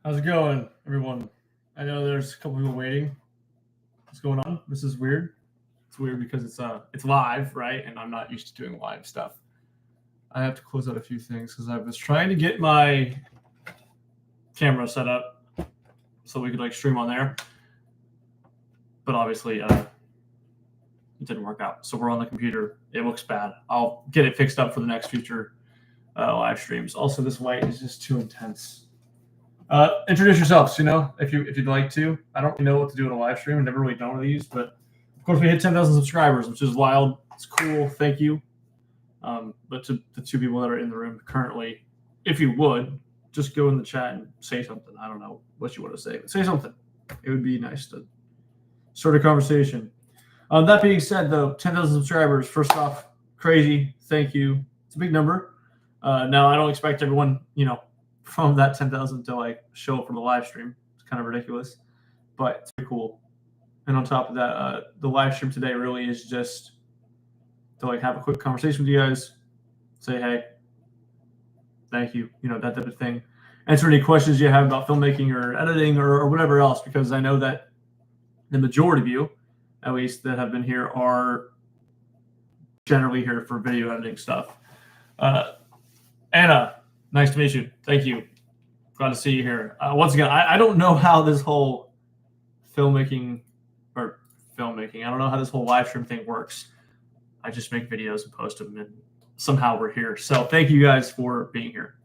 How's it going, everyone? I know there's a couple people waiting. What's going on? This is weird. It's weird because it's live, right? And I'm not used to doing live stuff. I have to close out a few things because I was trying to get my camera set up so we could like stream on there, but obviously it didn't work out. So we're on the computer. It looks bad. I'll get it fixed up for the next future live streams. Also, this light is just too intense. Introduce yourselves, if you'd like to. I don't really know what to do in a live stream. I've never really done one of these, but of course we hit 10,000 subscribers, which is wild. It's cool. Thank you. But to the two people that are in the room currently, if you would, just go in the chat and say something. I don't know what you want to say, but say something. It would be nice to start a conversation. That being said, though, 10,000 subscribers, first off, crazy. Thank you. It's a big number. Now, I don't expect everyone, from that 10,000 to like show up for the live stream. It's kind of ridiculous, but it's pretty cool. And on top of that, the live stream today really is just to like have a quick conversation with you guys, say hey, thank you, that type of thing. Answer any questions you have about filmmaking or editing or whatever else, because I know that the majority of you, at least that have been here, are generally here for video editing stuff. Anna, nice to meet you. Thank you. Glad to see you here. Once again, I don't know how this whole filmmaking, I don't know how this whole live stream thing works. I just make videos and post them, and somehow we're here. So thank you guys for being here.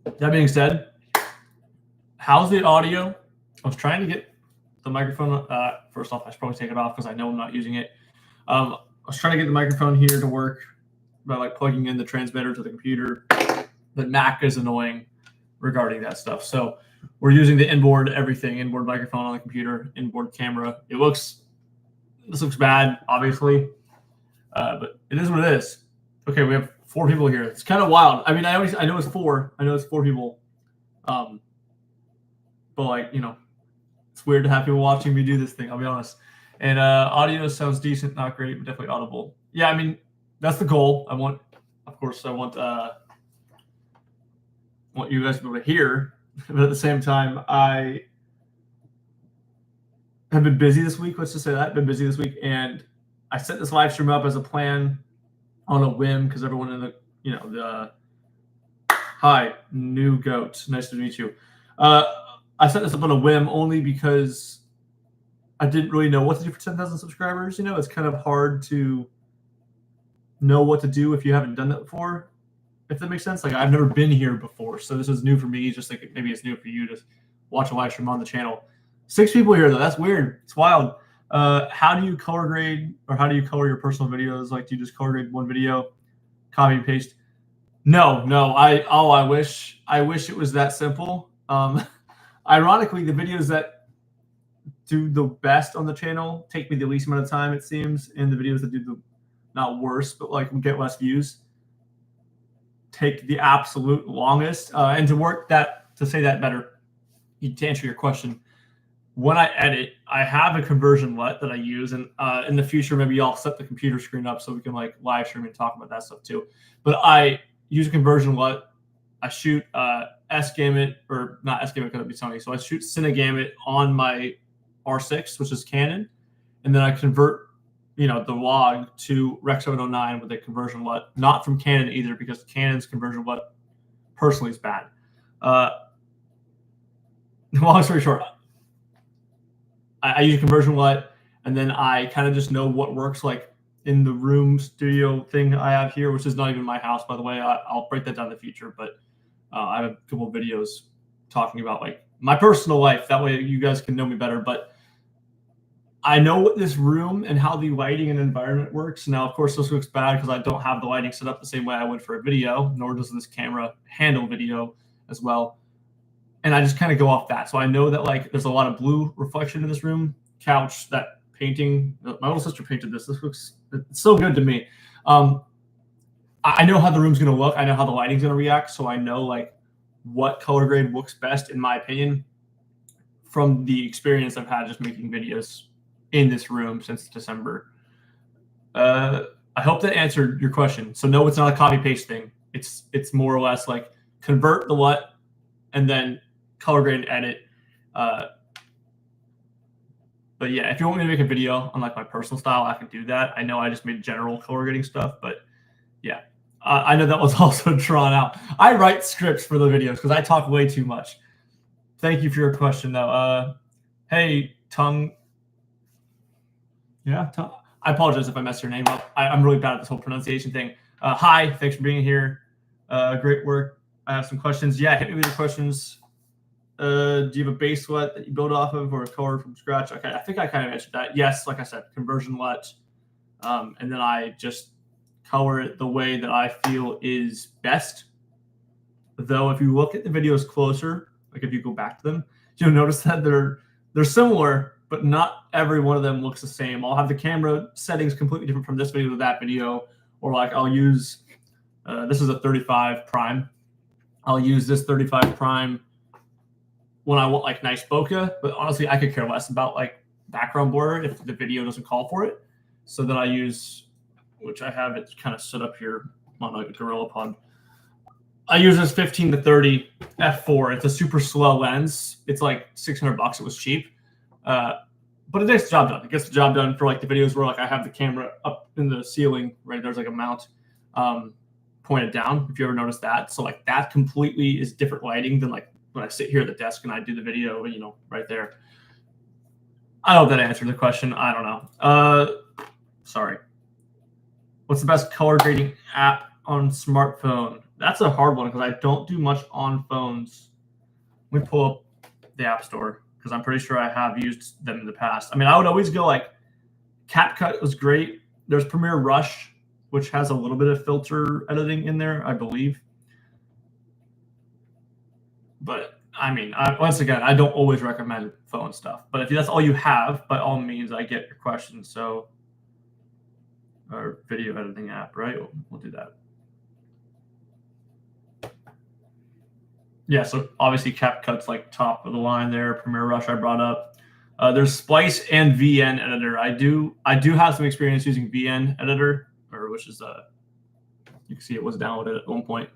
That being said, how's the audio? I was trying to get the microphone. First off, I should probably take it off because I know I'm not using it. I was trying to get the microphone here to work by like plugging in the transmitter to the computer. But Mac is annoying regarding that stuff. So we're using the inboard microphone on the computer, inboard camera. This looks bad, obviously, but it is what it is. Okay, we have 4 people here. It's kind of wild. I mean, I know it's 4. I know it's 4 people. But like, it's weird to have people watching me do this thing, I'll be honest. And audio sounds decent, not great, but definitely audible. Yeah, I mean, that's the goal. I want you guys to be able to hear, but at the same time, I have been busy this week. Let's just say that. I've been busy this week, and I set this live stream up as a plan on a whim because everyone in the, hi, new goat. Nice to meet you. I set this up on a whim only because I didn't really know what to do for 10,000 subscribers. It's kind of hard to know what to do if you haven't done that before, if that makes sense. Like, I've never been here before, so this is new for me, just like maybe it's new for you to watch a live stream on the channel. 6 people here, though. That's weird. It's wild. How do you color grade, or how do you color your personal videos? Like, do you just color grade one video, copy and paste? No. I wish it was that simple. Ironically, the videos that do the best on the channel take me the least amount of time, it seems, and the videos that do the not worse, but like get less views, take the absolute longest. And to say that better, to answer your question, when I edit, I have a conversion LUT that I use, and in the future, maybe I'll set the computer screen up so we can like live stream and talk about that stuff too. But I use a conversion LUT. I shoot S-Gamut, or not S-Gamut because it'd be Sony. So I shoot Cinegamut on my R6, which is Canon, and then I convert the log to Rec 709 with a conversion LUT, not from Canon either, because Canon's conversion LUT personally is bad. Long story short, I use a conversion LUT, and then I kind of just know what works like in the room studio thing I have here, which is not even my house, by the way. I'll break that down in the future, but I have a couple of videos talking about like my personal life. That way you guys can know me better, but I know what this room and how the lighting and environment works. Now, of course, this looks bad because I don't have the lighting set up the same way I would for a video, nor does this camera handle video as well. And I just kind of go off that. So I know that like there's a lot of blue reflection in this room. Couch, that painting, my little sister painted this. This looks, it's so good to me. I know how the room's going to look. I know how the lighting's going to react. So I know like what color grade looks best, in my opinion, from the experience I've had just making videos in this room since December. I hope that answered your question. So no, it's not a copy paste thing. It's more or less like convert the LUT, and then color grade and edit. But yeah, if you want me to make a video on like my personal style, I can do that. I know I just made general color grading stuff, but yeah, I know that was also drawn out. I write scripts for the videos because I talk way too much. Thank you for your question, though. Hey, Tung. Yeah, Tung. I apologize if I messed your name up. I'm really bad at this whole pronunciation thing. Hi, thanks for being here. Great work. I have some questions. Yeah, hit me with your questions. Do you have a base LUT that you build off of or a color from scratch? Okay, I think I kind of answered that. Yes, like I said, conversion LUT. And then I just color it the way that I feel is best. Though if you look at the videos closer, like if you go back to them, you'll notice that they're similar, but not every one of them looks the same. I'll have the camera settings completely different from this video to that video, or like I'll use, this is a 35 prime. I'll use this 35 prime when I want like nice bokeh, but honestly, I could care less about like background blur if the video doesn't call for it. So then I use, which I have it kind of set up here on like a Gorilla Pod. I use this 15 to 30 f4. It's a super slow lens. It's like $600. It was cheap, but it gets the job done. It gets the job done for like the videos where like I have the camera up in the ceiling, right? There's like a mount pointed down. If you ever noticed that, so like that completely is different lighting than like when I sit here at the desk and I do the video, you know, right there. I hope that answered the question. I don't know. Sorry. What's the best color grading app on smartphone? That's a hard one because I don't do much on phones. Let me pull up the App Store because I'm pretty sure I have used them in the past. I mean, I would always go like CapCut was great. There's Premiere Rush, which has a little bit of filter editing in there, I believe. But I mean, once again, I don't always recommend phone stuff. But if that's all you have, by all means, I get your question. So, our video editing app, right? We'll do that. Yeah, so obviously CapCut's like top of the line there. Premiere Rush I brought up. There's Splice and VN Editor. I do have some experience using VN Editor, or which is you can see it was downloaded at one point.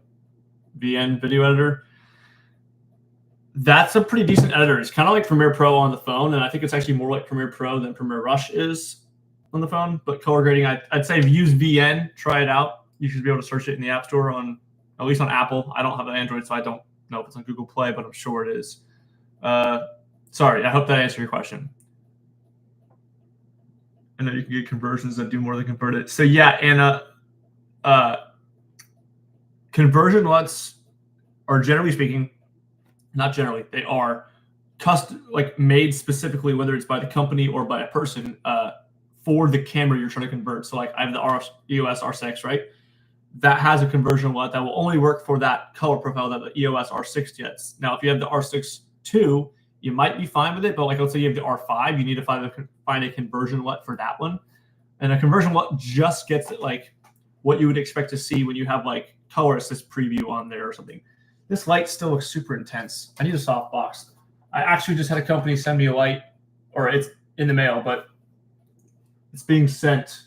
VN Video Editor. That's a pretty decent editor. It's kind of like Premiere Pro on the phone, and I think it's actually more like Premiere Pro than Premiere Rush is on the phone. But color grading, I'd say if you use VN, try it out. You should be able to search it in the App Store at least on Apple. I don't have an Android, so I don't know if it's on Google Play, but I'm sure it is. Sorry, I hope that answered your question. And then you can get conversions that do more than convert it. So yeah, Anna, conversion LUTs are generally speaking, not generally, they are custom, like made specifically, whether it's by the company or by a person, for the camera you're trying to convert. So like I have the EOS R6, right? That has a conversion LUT that will only work for that color profile that the EOS R6 gets. Now, if you have the R6 II, you might be fine with it, but like let's say you have the R5, you need to find a conversion LUT for that one. And a conversion LUT just gets it like what you would expect to see when you have like color assist preview on there or something. This light still looks super intense. I need a softbox. I actually just had a company send me a light, or it's in the mail, but it's being sent.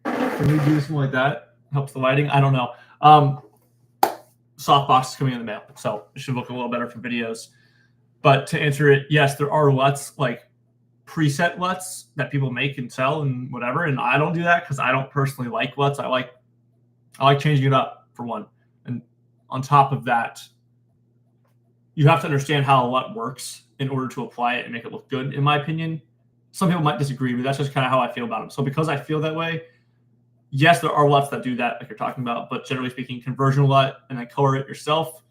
Can we do something like that? Helps the lighting? I don't know. Softbox is coming in the mail, so it should look a little better for videos. But to answer it, yes, there are LUTs, like preset LUTs that people make and sell and whatever, and I don't do that because I don't personally like LUTs. I like changing it up for one. And on top of that, you have to understand how a LUT works in order to apply it and make it look good, in my opinion. Some people might disagree, but that's just kind of how I feel about them. So because I feel that way, yes, there are LUTs that do that, like you're talking about, but generally speaking, conversion LUT and then color it yourself,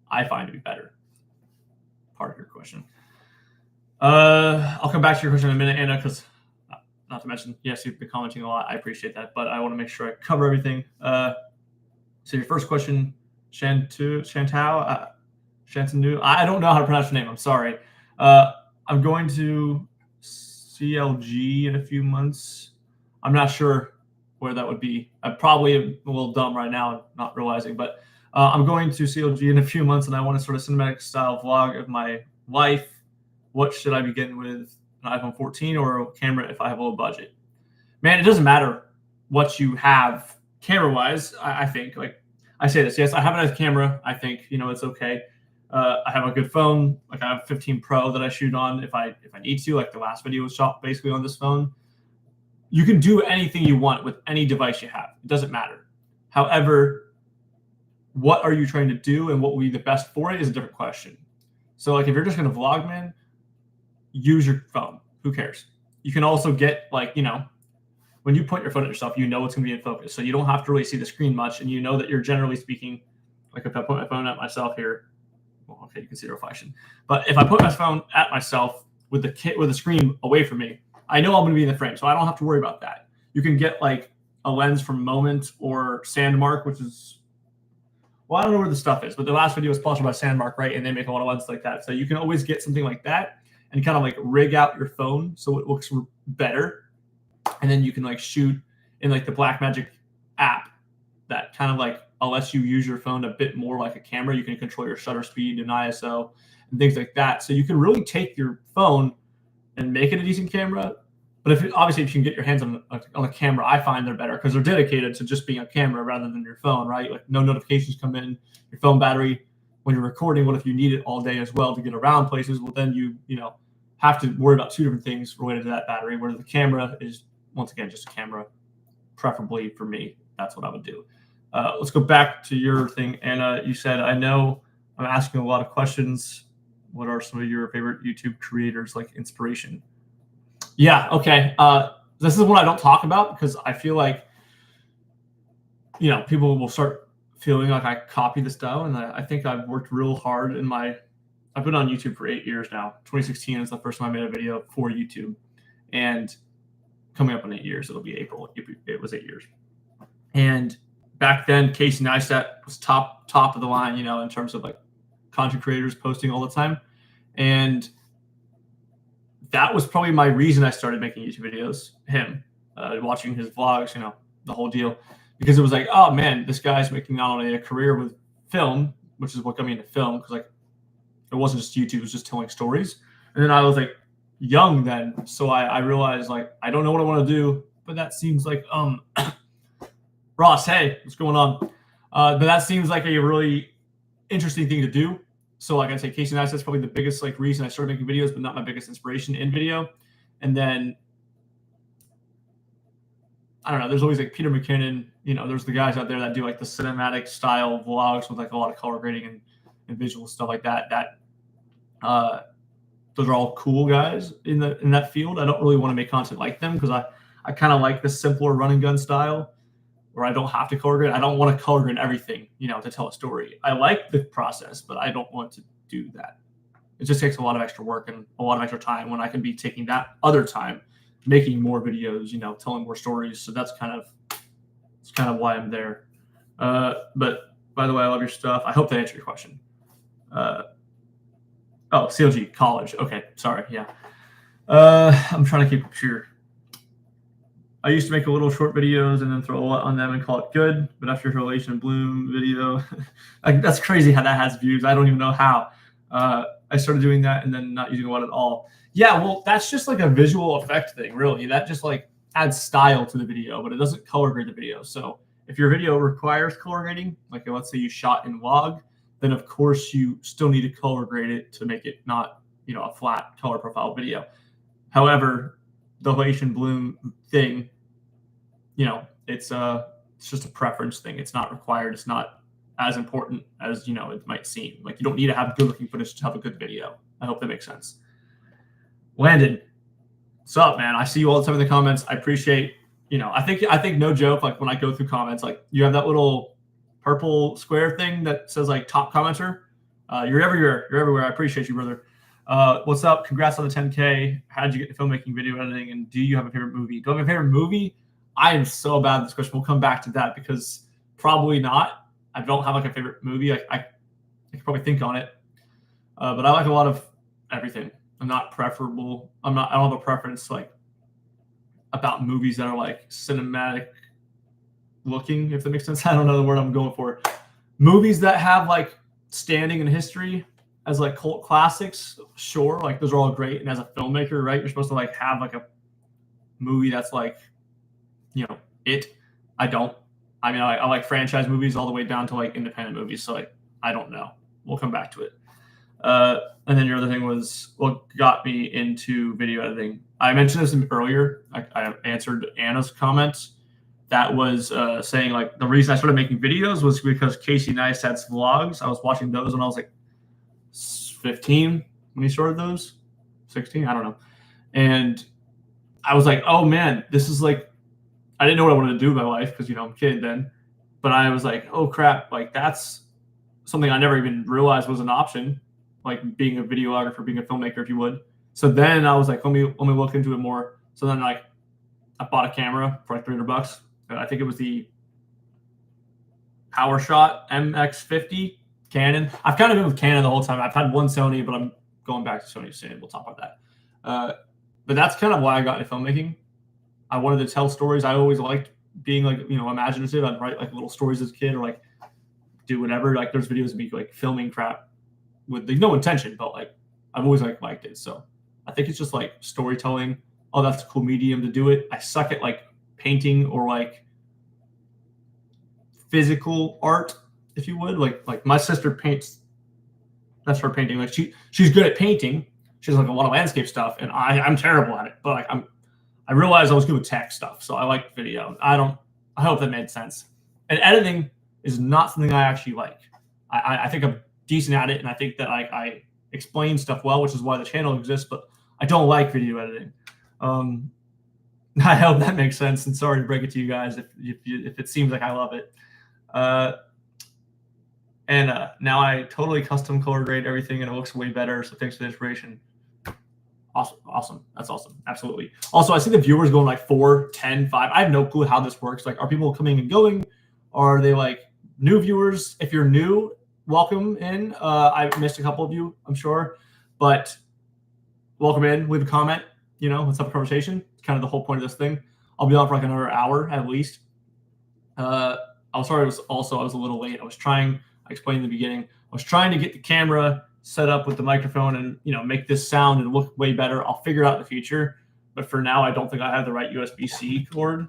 I find to be better. Part of your question. I'll come back to your question in a minute, Anna, because not to mention, yes, you've been commenting a lot. I appreciate that, but I want to make sure I cover everything. So your first question, Shantanu, I don't know how to pronounce your name. I'm sorry. I'm going to CLG in a few months. I'm not sure where that would be. I probably am a little dumb right now, not realizing, but I'm going to CLG in a few months, and I want to sort of cinematic style vlog of my life. What should I begin with, an iPhone 14 or a camera if I have a low budget? Man, it doesn't matter what you have camera-wise. I think, like, I say this. Yes, I have a nice camera. I think, it's okay. I have a good phone. Like, I have 15 Pro that I shoot on if I need to. Like, the last video was shot basically on this phone. You can do anything you want with any device you have. It doesn't matter. However, what are you trying to do and what will be the best for it is a different question. So, like, if you're just going to vlog, man, use your phone. Who cares? You can also get, like, when you point your phone at yourself, it's going to be in focus. So you don't have to really see the screen much. And you know that you're generally speaking, like if I put my phone at myself here, well, okay, you can see the reflection. But if I put my phone at myself with the screen away from me, I know I'm going to be in the frame. So I don't have to worry about that. You can get like a lens from Moment or Sandmark, which is, well, I don't know where the stuff is, but the last video was sponsored by Sandmark, right? And they make a lot of lenses like that. So you can always get something like that and kind of like rig out your phone so it looks better. And then you can like shoot in like the Blackmagic app that kind of like lets you use your phone a bit more like a camera. You can control your shutter speed and ISO and things like that. So you can really take your phone and make it a decent camera. But obviously if you can get your hands on a camera, I find they're better because they're dedicated to just being a camera rather than your phone, right? Like no notifications come in, your phone battery. When you're recording, what if you need it all day as well to get around places? Well, then you have to worry about two different things related to that battery, where the camera is, once again, just a camera, preferably for me. That's what I would do. Let's go back to your thing. Anna, you said, I know I'm asking a lot of questions. What are some of your favorite YouTube creators, like inspiration? Yeah, okay. This is what I don't talk about because I feel like, people will start feeling like I copy the style. And I think I've worked real hard I've been on YouTube for 8 years now. 2016 is the first time I made a video for YouTube. And coming up on 8 years, it'll be April. It was 8 years. And back then, Casey Neistat was top of the line, in terms of like content creators posting all the time. And that was probably my reason I started making YouTube videos, him, watching his vlogs, the whole deal. Because it was like, oh man, this guy's making not only a career with film, which is what got me into film, because like it wasn't just YouTube, it was just telling stories. And then I was like young then, so I realized like I don't know what I want to do, but that seems like Ross, hey, what's going on? But that seems like a really interesting thing to do. So like I say, Casey Neistat's probably the biggest like reason I started making videos, but not my biggest inspiration in video. And then I don't know, there's always like Peter McKinnon, there's the guys out there that do like the cinematic style vlogs with like a lot of color grading and visual stuff like that. Those are all cool guys in that field. I don't really want to make content like them because I kind of like the simpler run and gun style where I don't have to color grade. I don't want to color grade everything, to tell a story. I like the process, but I don't want to do that. It just takes a lot of extra work and a lot of extra time when I can be taking that other time, making more videos, telling more stories. So it's kind of why I'm there. But by the way, I love your stuff. I hope that answered your question. CLG, college. Okay, sorry. Yeah. I'm trying to keep up here. I used to make a little short videos and then throw a lot on them and call it good. But after your Relation Bloom video, that's crazy how that has views. I don't even know how. I started doing that and then not using a lot at all. Yeah, well, that's just like a visual effect thing, really. That just like adds style to the video, but it doesn't color grade the video. So if your video requires color grading, like let's say you shot in log, then of course you still need to color grade it to make it not, a flat color profile video. However, the Relation Bloom thing, it's just a preference thing. It's not required. It's not as important as, it might seem. Like you don't need to have good looking footage to have a good video. I hope that makes sense. Landon, what's up, man? I see you all the time in the comments. I appreciate, I think no joke, like when I go through comments, like you have that little purple square thing that says like top commenter. You're everywhere. You're everywhere. I appreciate you, brother. What's up? Congrats on the 10K. How did you get into filmmaking, video editing, and do you have a favorite movie? Do I have a favorite movie? I am so bad at this question. We'll come back to that because probably not. I don't have like a favorite movie. I could probably think on it. But I like a lot of everything. I'm not preferable. I don't have a preference like about movies that are like cinematic looking, if that makes sense. I don't know the word I'm going for. Movies that have like standing in history as like cult classics, sure, like those are all great. And as a filmmaker, right, you're supposed to like have like a movie that's like, it. I don't. I mean, I like franchise movies all the way down to like independent movies. So like, I don't know. We'll come back to it. And then your other thing was what got me into video editing. I mentioned this earlier. I answered Anna's comments. That was saying like the reason I started making videos was because Casey Neistat's vlogs. I was watching those when I was like 15 when he started those, 16, I don't know. And I was like, oh man, this is like, I didn't know what I wanted to do with my life because, I'm a kid then. But I was like, oh crap, like that's something I never even realized was an option, like being a videographer, being a filmmaker, if you would. So then I was like, let me look into it more. So then like I bought a camera for like $300. I think it was the PowerShot MX50 Canon. I've kind of been with Canon the whole time. I've had one Sony, but I'm going back to Sony soon. We'll talk about that. But that's kind of why I got into filmmaking. I wanted to tell stories. I always liked being like, imaginative. I'd write like little stories as a kid or like do whatever. Like there's videos of me like filming crap with no intention, but like I've always liked it. So I think it's just like storytelling. Oh, that's a cool medium to do it. I suck at like painting or like physical art, if you would. Like my sister paints. That's her painting. Like she's good at painting. She's like a lot of landscape stuff, and I'm terrible at it. But like I realized I was good with tech stuff, so I like video. I hope that made sense. And editing is not something I actually like. I think I'm decent at it, and I think that I explain stuff well, which is why the channel exists. But I don't like video editing. I hope that makes sense. And sorry to break it to you guys if it seems like I love it. And now I totally custom color grade everything, and it looks way better. So thanks for the inspiration. Awesome. That's awesome. Absolutely. Also, I see the viewers going like 4, 10, 5. I have no clue how this works. Like, are people coming and going? Are they like new viewers? If you're new, welcome in. I missed a couple of you, I'm sure, but welcome in. Leave a comment. Let's have a conversation. It's kind of the whole point of this thing. I'll be on for like another hour at least. I'm sorry. I was a little late. I explained in the beginning. I was trying to get the camera set up with the microphone and make this sound and look way better. I'll figure it out in the future, but for now I don't think I have the right USB-C cord,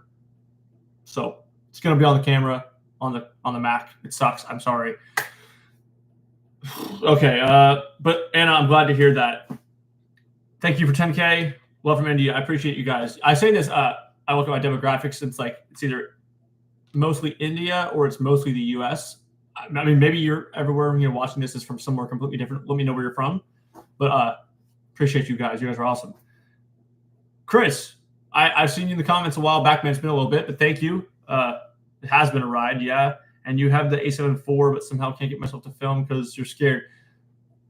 so it's going to be on the camera on the Mac. It sucks. I'm sorry. Okay, but Anna, I'm glad to hear that. Thank you for 10K. Love from India. I appreciate you guys. I say this. I look at my demographics. It's like it's either mostly India or it's mostly the U.S. I mean, maybe you're everywhere. Watching this is from somewhere completely different. Let me know where you're from. But appreciate you guys. You guys are awesome. Chris, I've seen you in the comments a while back, man. It's been a little bit, but thank you. It has been a ride, yeah. And you have the A7 IV, but somehow can't get myself to film because you're scared.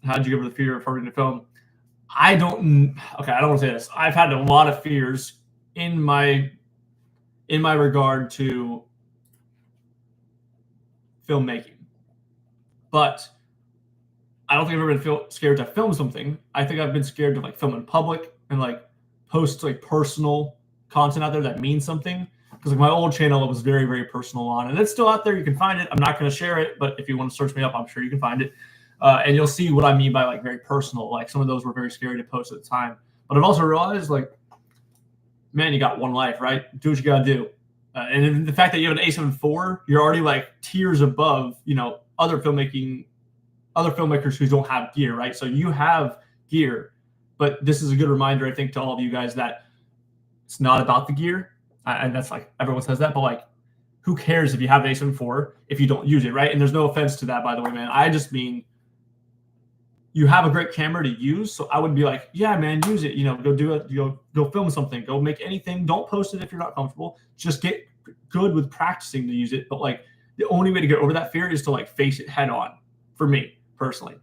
How'd you get over the fear of having to film? I don't want to say this. I've had a lot of fears in my regard to filmmaking, but I don't think I've ever been scared to film something. I think I've been scared to like film in public and like post like personal content out there that means something. Because like my old channel, it was very, very personal on, and it's still out there. You can find it. I'm not going to share it, but if you want to search me up, I'm sure you can find it. And you'll see what I mean by like very personal. Like some of those were very scary to post at the time. But I've also realized like, man, you got one life, right? Do what you got to do. And the fact that you have an A7 IV, you're already like tiers above, other filmmakers who don't have gear, right? So you have gear, but this is a good reminder, I think, to all of you guys that it's not about the gear. And that's like, everyone says that, but like, who cares if you have an A7 IV if you don't use it, right? And there's no offense to that, by the way, man. I just mean you have a great camera to use. So I would be like, yeah, man, use it. Go do it. Go film something. Go make anything. Don't post it if you're not comfortable. Just get good with practicing to use it. But like the only way to get over that fear is to like face it head on. For me personally,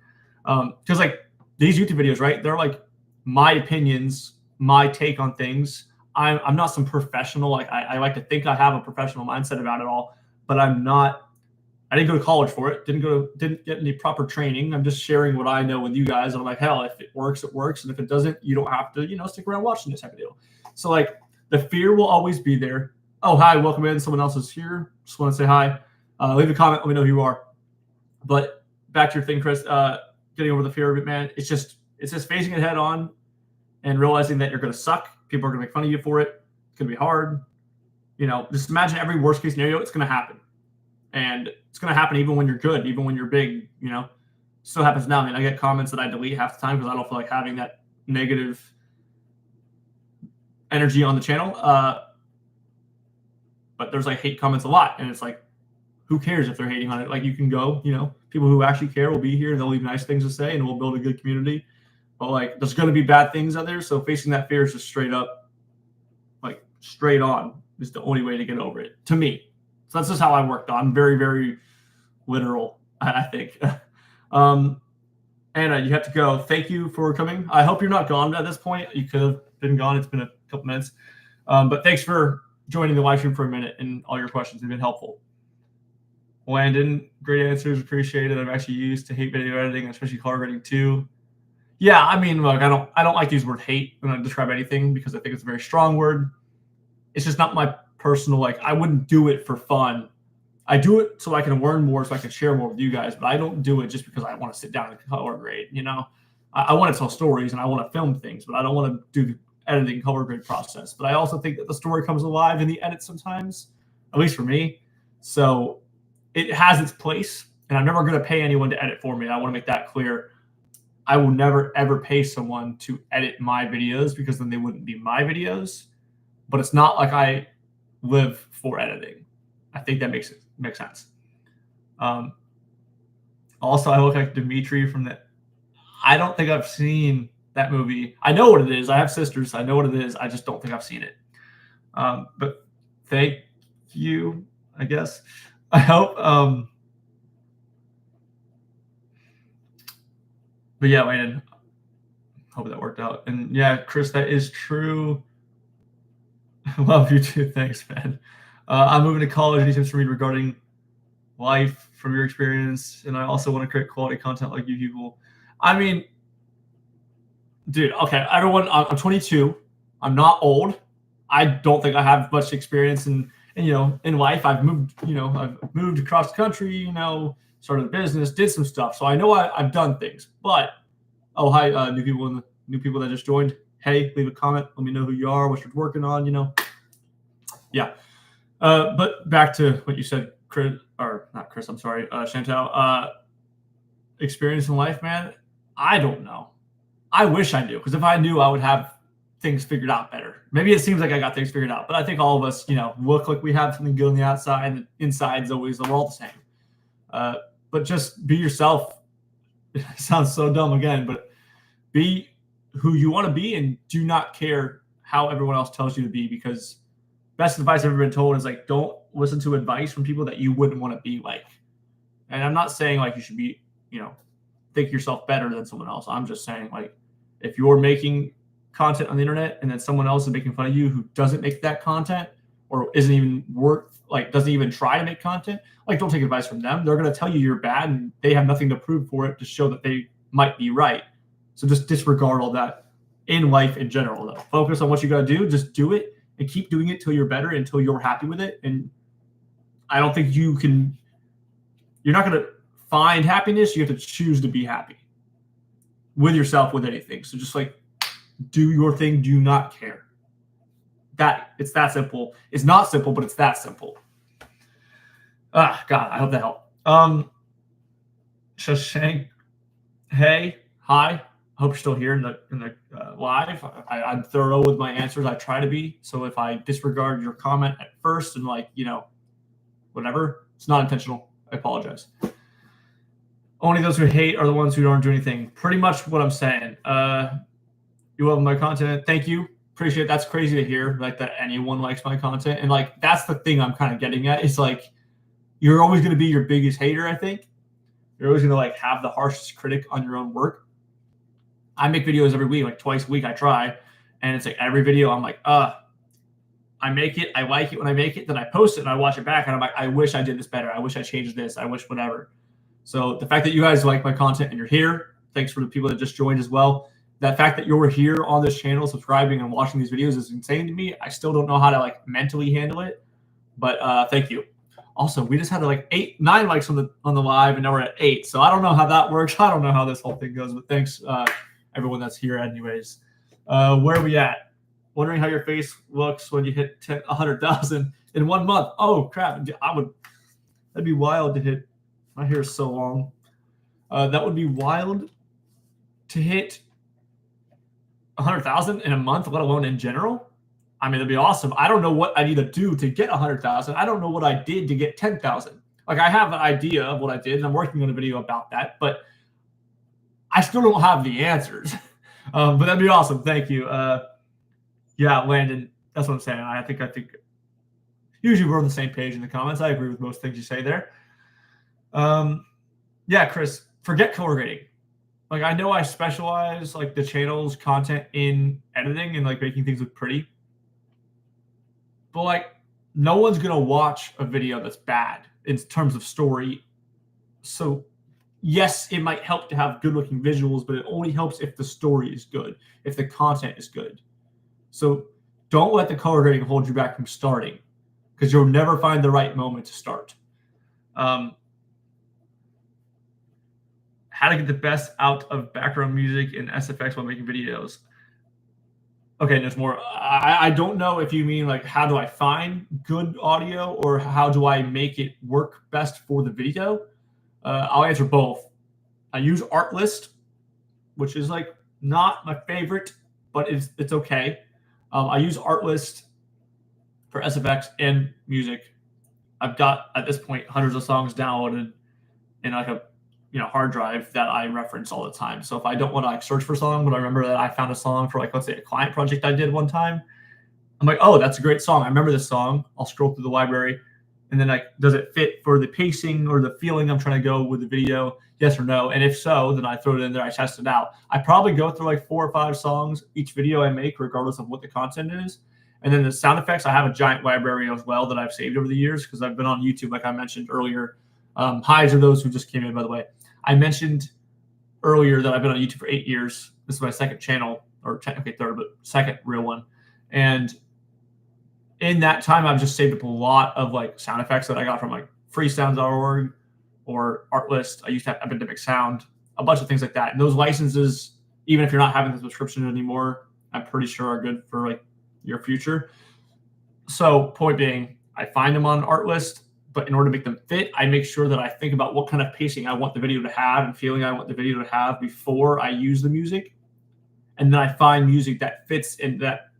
because like these YouTube videos, right? They're like my opinions, my take on things. I'm not some professional. Like I like to think I have a professional mindset about it all, but I'm not. I didn't go to college for it. Didn't get any proper training. I'm just sharing what I know with you guys. And I'm like, hell, if it works, it works. And if it doesn't, you don't have to, stick around watching this type of deal. So like the fear will always be there. Oh, hi, welcome in. Someone else is here. Just want to say hi. Leave a comment. Let me know who you are. But back to your thing, Chris, getting over the fear of it, man. It's just facing it head on and realizing that you're going to suck. People are going to make fun of you for it. It's going to be hard. Just imagine every worst case scenario. It's going to happen. And it's going to happen even when you're good, even when you're big, you know. Still happens now. I mean, I get comments that I delete half the time because I don't feel like having that negative energy on the channel. But there's like hate comments a lot, and it's like, who cares if they're hating on it? Like, you can go, you know, people who actually care will be here. They'll leave nice things to say, and we'll build a good community. But like, there's going to be bad things out there. So facing that fear is just straight up, like straight on, is the only way to get over it, to me. So that's just how I worked. I'm very, very literal, I think. Anna, you have to go. Thank you for coming. I hope you're not gone at this point. You could have been gone. It's been a couple minutes. But thanks for joining the live stream for a minute, and all your questions have been helpful. Landon, great answers. Appreciate it. I'm actually used to hate video editing, especially color grading too. Yeah, I mean, look, I don't like to use the word hate when I describe anything because I think it's a very strong word. It's just not my personal, like, I wouldn't do it for fun. I do it so I can learn more, so I can share more with you guys, but I don't do it just because I want to sit down and color grade, you know? I want to tell stories and I want to film things, but I don't want to do the editing color grade process. But I also think that the story comes alive in the edit sometimes, at least for me. So it has its place, and I'm never going to pay anyone to edit for me. I want to make that clear. I will never, ever pay someone to edit my videos because then they wouldn't be my videos. But it's not like I live for editing. I think that makes sense. Also, I look like Dimitri from the. I don't think I've seen that movie. I know what it is. I have sisters. I know what it is. I just don't think I've seen it. But thank you, I guess. I hope. But yeah, Landon, hope that worked out. And yeah, Chris, that is true. Love you too. Thanks, man. I'm moving to college. Any tips for me regarding life from your experience? And I also want to create quality content like you people. I mean, dude, okay, everyone, I'm 22. I'm not old. I don't think I have much experience in life. I've moved across the country, you know, started a business, did some stuff. So I know I've done things. But hi, new people that just joined. Hey, leave a comment. Let me know who you are, what you're working on, you know. Yeah. But back to what you said, Chris, or not Chris, I'm sorry, Chantal. Experience in life, man, I don't know. I wish I knew, because if I knew, I would have things figured out better. Maybe it seems like I got things figured out, but I think all of us, you know, look like we have something good on the outside, and the inside's always, we're all the same. But just be yourself. It sounds so dumb again, but be who you want to be, and do not care how everyone else tells you to be, because best advice I've ever been told is like, don't listen to advice from people that you wouldn't want to be like. And I'm not saying like you should be, you know, think yourself better than someone else. I'm just saying, like, if you're making content on the internet and then someone else is making fun of you who doesn't make that content or isn't even doesn't even try to make content, like, don't take advice from them. They're going to tell you you're bad, and they have nothing to prove for it to show that they might be right. So just disregard all that in life in general, though. Focus on what you got to do. Just do it and keep doing it till you're better, until you're happy with it. And I don't think you're not going to find happiness. You have to choose to be happy with yourself, with anything. So just like, do your thing. Do not care. It's that simple. It's not simple, but it's that simple. God, I hope that helped. Shashank, hey, hi. I hope you're still here in the live. I'm thorough with my answers. I try to be. So if I disregard your comment at first and whatever, it's not intentional. I apologize. Only those who hate are the ones who don't do anything. Pretty much what I'm saying. You love my content. Thank you. Appreciate it. That's crazy to hear, like, that anyone likes my content. And like, that's the thing I'm kind of getting at. It's like, you're always going to be your biggest hater, I think. You're always going to like have the harshest critic on your own work. I make videos every week, like twice a week I try. And it's like every video I'm like, I make it. I like it when I make it. Then I post it and I watch it back. And I'm like, I wish I did this better. I wish I changed this. I wish whatever. So the fact that you guys like my content and you're here, thanks for the people that just joined as well. That fact that you're here on this channel, subscribing and watching these videos is insane to me. I still don't know how to like mentally handle it, but thank you. Also, we just had like 9 likes on the live, and now we're at 8. So I don't know how that works. I don't know how this whole thing goes, but thanks everyone that's here anyways. Where are we at? Wondering how your face looks when you hit 100,000 in 1 month. Oh crap! That'd be wild to hit. My hair is so long. That would be wild to hit 100,000 in a month, let alone in general. I mean, that'd be awesome. I don't know what I need to do to get 100,000. I don't know what I did to get 10,000. Like, I have an idea of what I did, and I'm working on a video about that, but I still don't have the answers. But that'd be awesome. Thank you. Yeah, Landon, that's what I'm saying. I think usually we're on the same page in the comments. I agree with most things you say there. Yeah, Chris, forget color grading. Like, I know I specialize like the channel's content in editing and like making things look pretty, but like no one's gonna watch a video that's bad in terms of story. So yes, it might help to have good looking visuals, but it only helps if the story is good, if the content is good. So don't let the color grading hold you back from starting, because you'll never find the right moment to start. How to get the best out of background music in SFX while making videos. Okay, there's more. I don't know if you mean like how do I find good audio or how do I make it work best for the video. I'll answer both. I use Artlist, which is like not my favorite, but it's okay. I use Artlist for SFX and music. I've got at this point hundreds of songs downloaded in like a hard drive that I reference all the time. So if I don't want to like search for a song, but I remember that I found a song for like, let's say a client project I did one time, I'm like, oh, that's a great song. I remember this song. I'll scroll through the library and then like, does it fit for the pacing or the feeling I'm trying to go with the video? Yes or no? And if so, then I throw it in there. I test it out. I probably go through like 4 or 5 songs each video I make, regardless of what the content is. And then the sound effects, I have a giant library as well that I've saved over the years because I've been on YouTube, like I mentioned earlier. Hi to those who just came in, by the way. I mentioned earlier that I've been on YouTube for 8 years. This is my second channel, or technically third, but second real one. And in that time, I've just saved up a lot of like sound effects that I got from like freesounds.org or Artlist. I used to have Epidemic Sound, a bunch of things like that. And those licenses, even if you're not having the subscription anymore, I'm pretty sure are good for like your future. So point being, I find them on Artlist. But in order to make them fit, I make sure that I think about what kind of pacing I want the video to have and feeling I want the video to have before I use the music. And then I find music that fits and that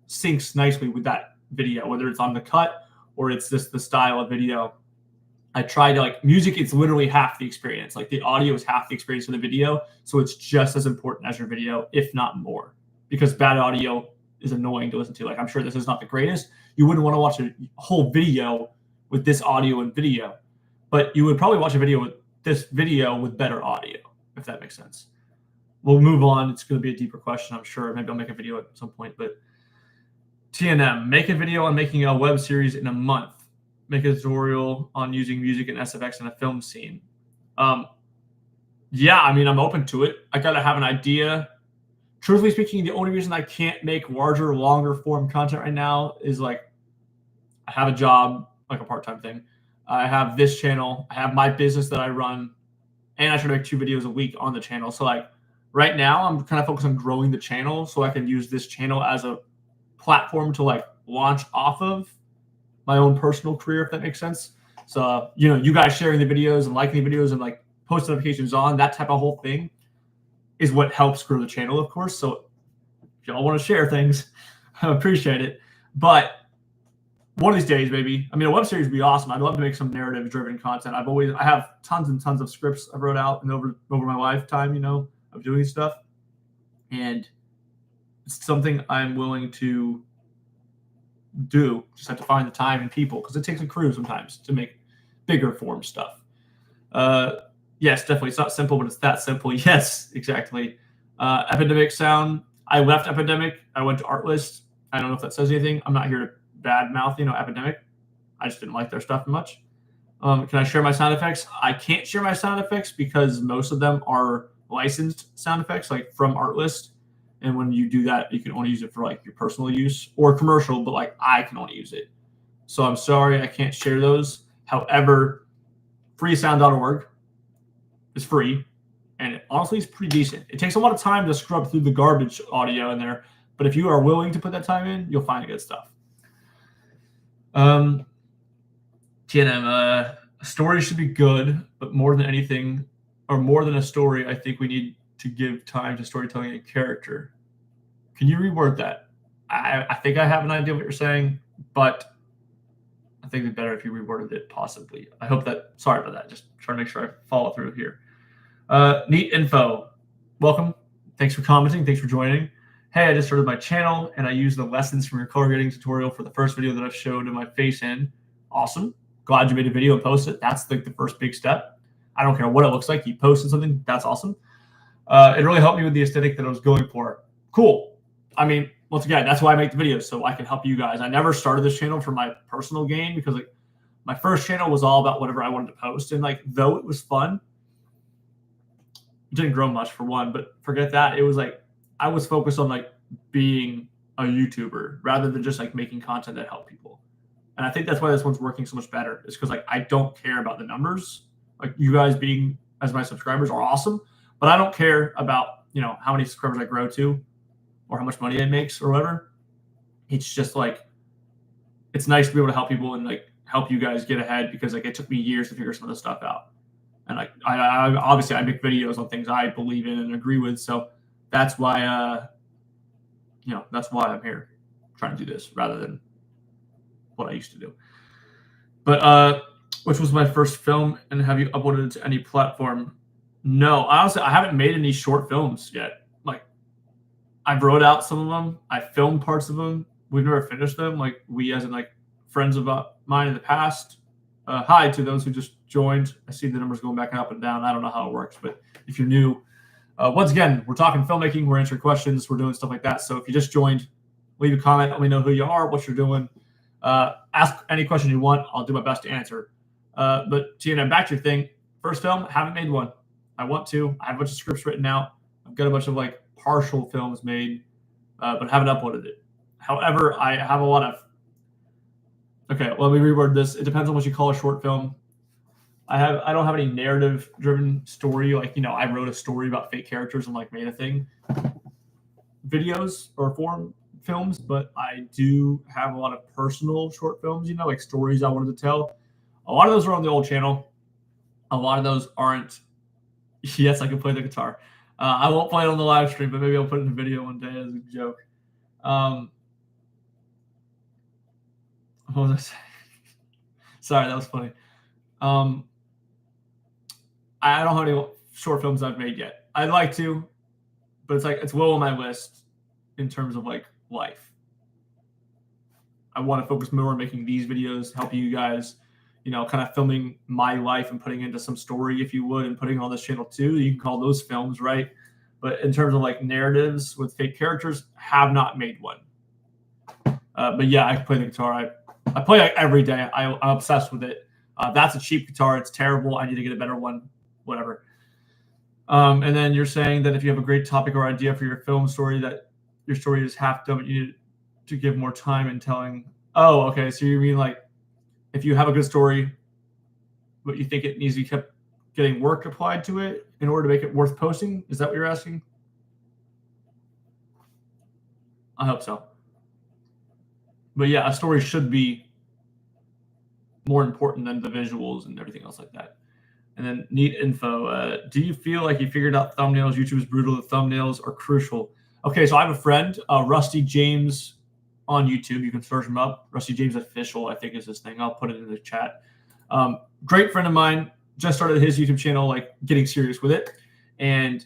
syncs nicely with that video, whether it's on the cut or it's just the style of video. I try to like music, it's literally half the experience. Like the audio is half the experience of the video. So it's just as important as your video, if not more, because bad audio is annoying to listen to. Like I'm sure this is not the greatest. You wouldn't want to watch a whole video with this audio and video, but you would probably watch a video with this video with better audio, if that makes sense. We'll move on. It's going to be a deeper question, I'm sure. Maybe I'll make a video at some point, but TNM, make a video on making a web series in a month. Make a tutorial on using music and SFX in a film scene. Yeah, I mean, I'm open to it. I got to have an idea. Truthfully speaking, the only reason I can't make larger, longer form content right now is like I have a job, like a part-time thing. I have this channel. I have my business that I run, and I try to make 2 videos a week on the channel. So like right now, I'm kind of focused on growing the channel so I can use this channel as a platform to like launch off of my own personal career, if that makes sense. So, you guys sharing the videos and liking the videos and like post notifications on, that type of whole thing is what helps grow the channel, of course. So if y'all want to share things, I appreciate it. But one of these days, maybe. I mean, a web series would be awesome. I'd love to make some narrative-driven content. I have tons and tons of scripts I wrote out and over my lifetime, of doing stuff. And it's something I'm willing to do. Just have to find the time and people, because it takes a crew sometimes to make bigger form stuff. Yes, definitely. It's not simple, but it's that simple. Yes, exactly. Epidemic Sound. I left Epidemic. I went to Artlist. I don't know if that says anything. I'm not here to badmouth, Epidemic. I just didn't like their stuff much. Can I share my sound effects? I can't share my sound effects because most of them are licensed sound effects, like from Artlist. And when you do that, you can only use it for like your personal use or commercial, but like I can only use it. So I'm sorry, I can't share those. However, freesound.org is free. And honestly, it's pretty decent. It takes a lot of time to scrub through the garbage audio in there. But if you are willing to put that time in, you'll find good stuff. TNM, A story should be good, but more than anything, or more than a story, I think we need to give time to storytelling and character. Can you reword that? I think I have an idea of what you're saying, but I think it'd be better if you reworded it possibly. I hope that, sorry about that. Just trying to make sure I follow through here. Neat info. Welcome. Thanks for commenting. Thanks for joining. Hey, I just started my channel and I used the lessons from your color grading tutorial for the first video that I've showed in my face in. Awesome. Glad you made a video and posted it. That's like the first big step. I don't care what it looks like. You posted something. That's awesome. It really helped me with the aesthetic that I was going for. Cool. I mean, once again, that's why I make the videos, so I can help you guys. I never started this channel for my personal gain because like my first channel was all about whatever I wanted to post. And like, though it was fun, it didn't grow much for one, but forget that. It was like, I was focused on like being a YouTuber rather than just like making content that helped people. And I think that's why this one's working so much better. It's because like, I don't care about the numbers. Like you guys being as my subscribers are awesome, but I don't care about, you know, how many subscribers I grow to or how much money it makes or whatever. It's just like, it's nice to be able to help people and like help you guys get ahead because like it took me years to figure some of this stuff out. And like, I obviously I make videos on things I believe in and agree with. So that's why, you know, that's why I'm here trying to do this rather than what I used to do. But, which was my first film and have you uploaded it to any platform? No, honestly, I haven't made any short films yet. Like I wrote out some of them. I filmed parts of them. We've never finished them. Like we, as in like friends of mine in the past. Hi to those who just joined. I see the numbers going back up and down. I don't know how it works, but if you're new, once again, we're talking filmmaking. We're answering questions. We're doing stuff like that. So if you just joined, leave a comment. Let me know who you are, what you're doing. Ask any question you want. I'll do my best to answer. But Tina, back to your thing. First film, haven't made one. I want to. I have a bunch of scripts written out. I've got a bunch of like partial films made, but haven't uploaded it. However, I have a lot of. Okay, well, let me reword this. It depends on what you call a short film. I don't have any narrative-driven story. Like, you know, I wrote a story about fake characters and like made a thing. Videos or form films, but I do have a lot of personal short films. You know, like stories I wanted to tell. A lot of those are on the old channel. A lot of those aren't. Yes, I can play the guitar. I won't play it on the live stream, but maybe I'll put it in a video one day as a joke. What was I saying? Sorry, that was funny. I don't have any short films I've made yet. I'd like to, but it's like it's low on my list in terms of like life. I want to focus more on making these videos, helping you guys, you know, kind of filming my life and putting into some story, if you would, and putting on this channel too. You can call those films, right? But in terms of like narratives with fake characters, have not made one. But yeah, I can play the guitar. I play like every day. I'm obsessed with it. That's a cheap guitar. It's terrible. I need to get a better one. Whatever. And then you're saying that if you have a great topic or idea for your film story, that your story is half done, but you need to give more time in telling. Oh, okay. So you mean like if you have a good story, but you think it needs to be kept getting work applied to it in order to make it worth posting? Is that what you're asking? I hope so. But yeah, a story should be more important than the visuals and everything else like that. And then neat info. Do you feel like you figured out thumbnails? YouTube is brutal. The thumbnails are crucial. Okay, so I have a friend, Rusty James, on YouTube. You can search him up. Rusty James Official, I think is his thing. I'll put it in the chat. Great friend of mine. Just started his YouTube channel, like getting serious with it. And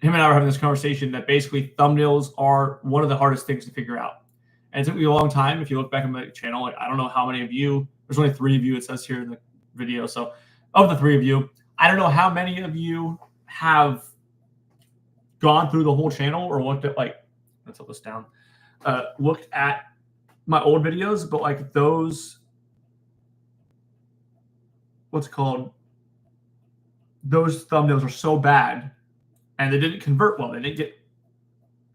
him and I were having this conversation that basically thumbnails are one of the hardest things to figure out. And it took me a long time. If you look back at my channel, like I don't know how many of you, there's only 3 of you, it says here in the video. So of the 3 of you, I don't know how many of you have gone through the whole channel or looked at like, let's put this down, looked at my old videos, but like those, what's it called? Those thumbnails are so bad and they didn't convert well. They didn't get,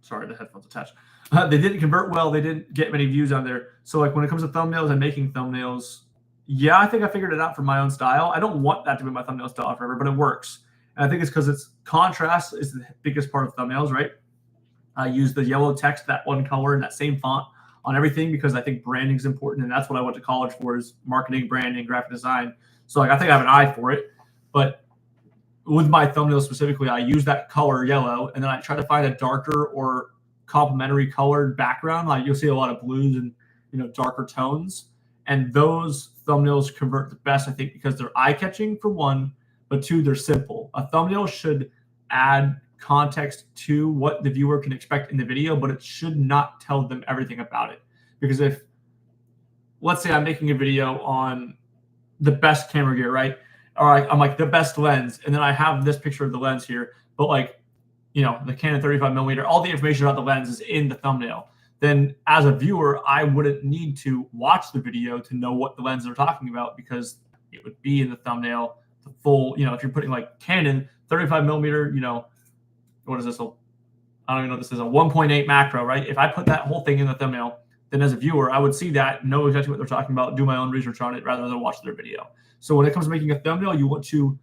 sorry, the headphones attached. They didn't convert well. They didn't get many views on there. So like when it comes to thumbnails and making thumbnails, yeah, I think I figured it out for my own style. I don't want that to be my thumbnail style forever, but it works. And I think it's because it's contrast is the biggest part of thumbnails, right? I use the yellow text, that one color and that same font on everything because I think branding is important. And that's what I went to college for is marketing, branding, graphic design. So like I think I have an eye for it, but with my thumbnail specifically, I use that color yellow, and then I try to find a darker or complementary colored background. Like you'll see a lot of blues and darker tones, and those thumbnails convert the best, I think, because they're eye catching for one, but two, they're simple. A thumbnail should add context to what the viewer can expect in the video, but it should not tell them everything about it. Because if, let's say I'm making a video on the best camera gear, right? Or I'm like the best lens, and then I have this picture of the lens here, but like, the Canon 35mm, all the information about the lens is in the thumbnail. Then as a viewer, I wouldn't need to watch the video to know what the lens they're talking about, because it would be in the thumbnail, the full, if you're putting like Canon 35mm, what is this? I don't even know what this is, a 1.8 macro, right? If I put that whole thing in the thumbnail, then as a viewer, I would see that, know exactly what they're talking about, do my own research on it rather than watch their video. So when it comes to making a thumbnail, you want to,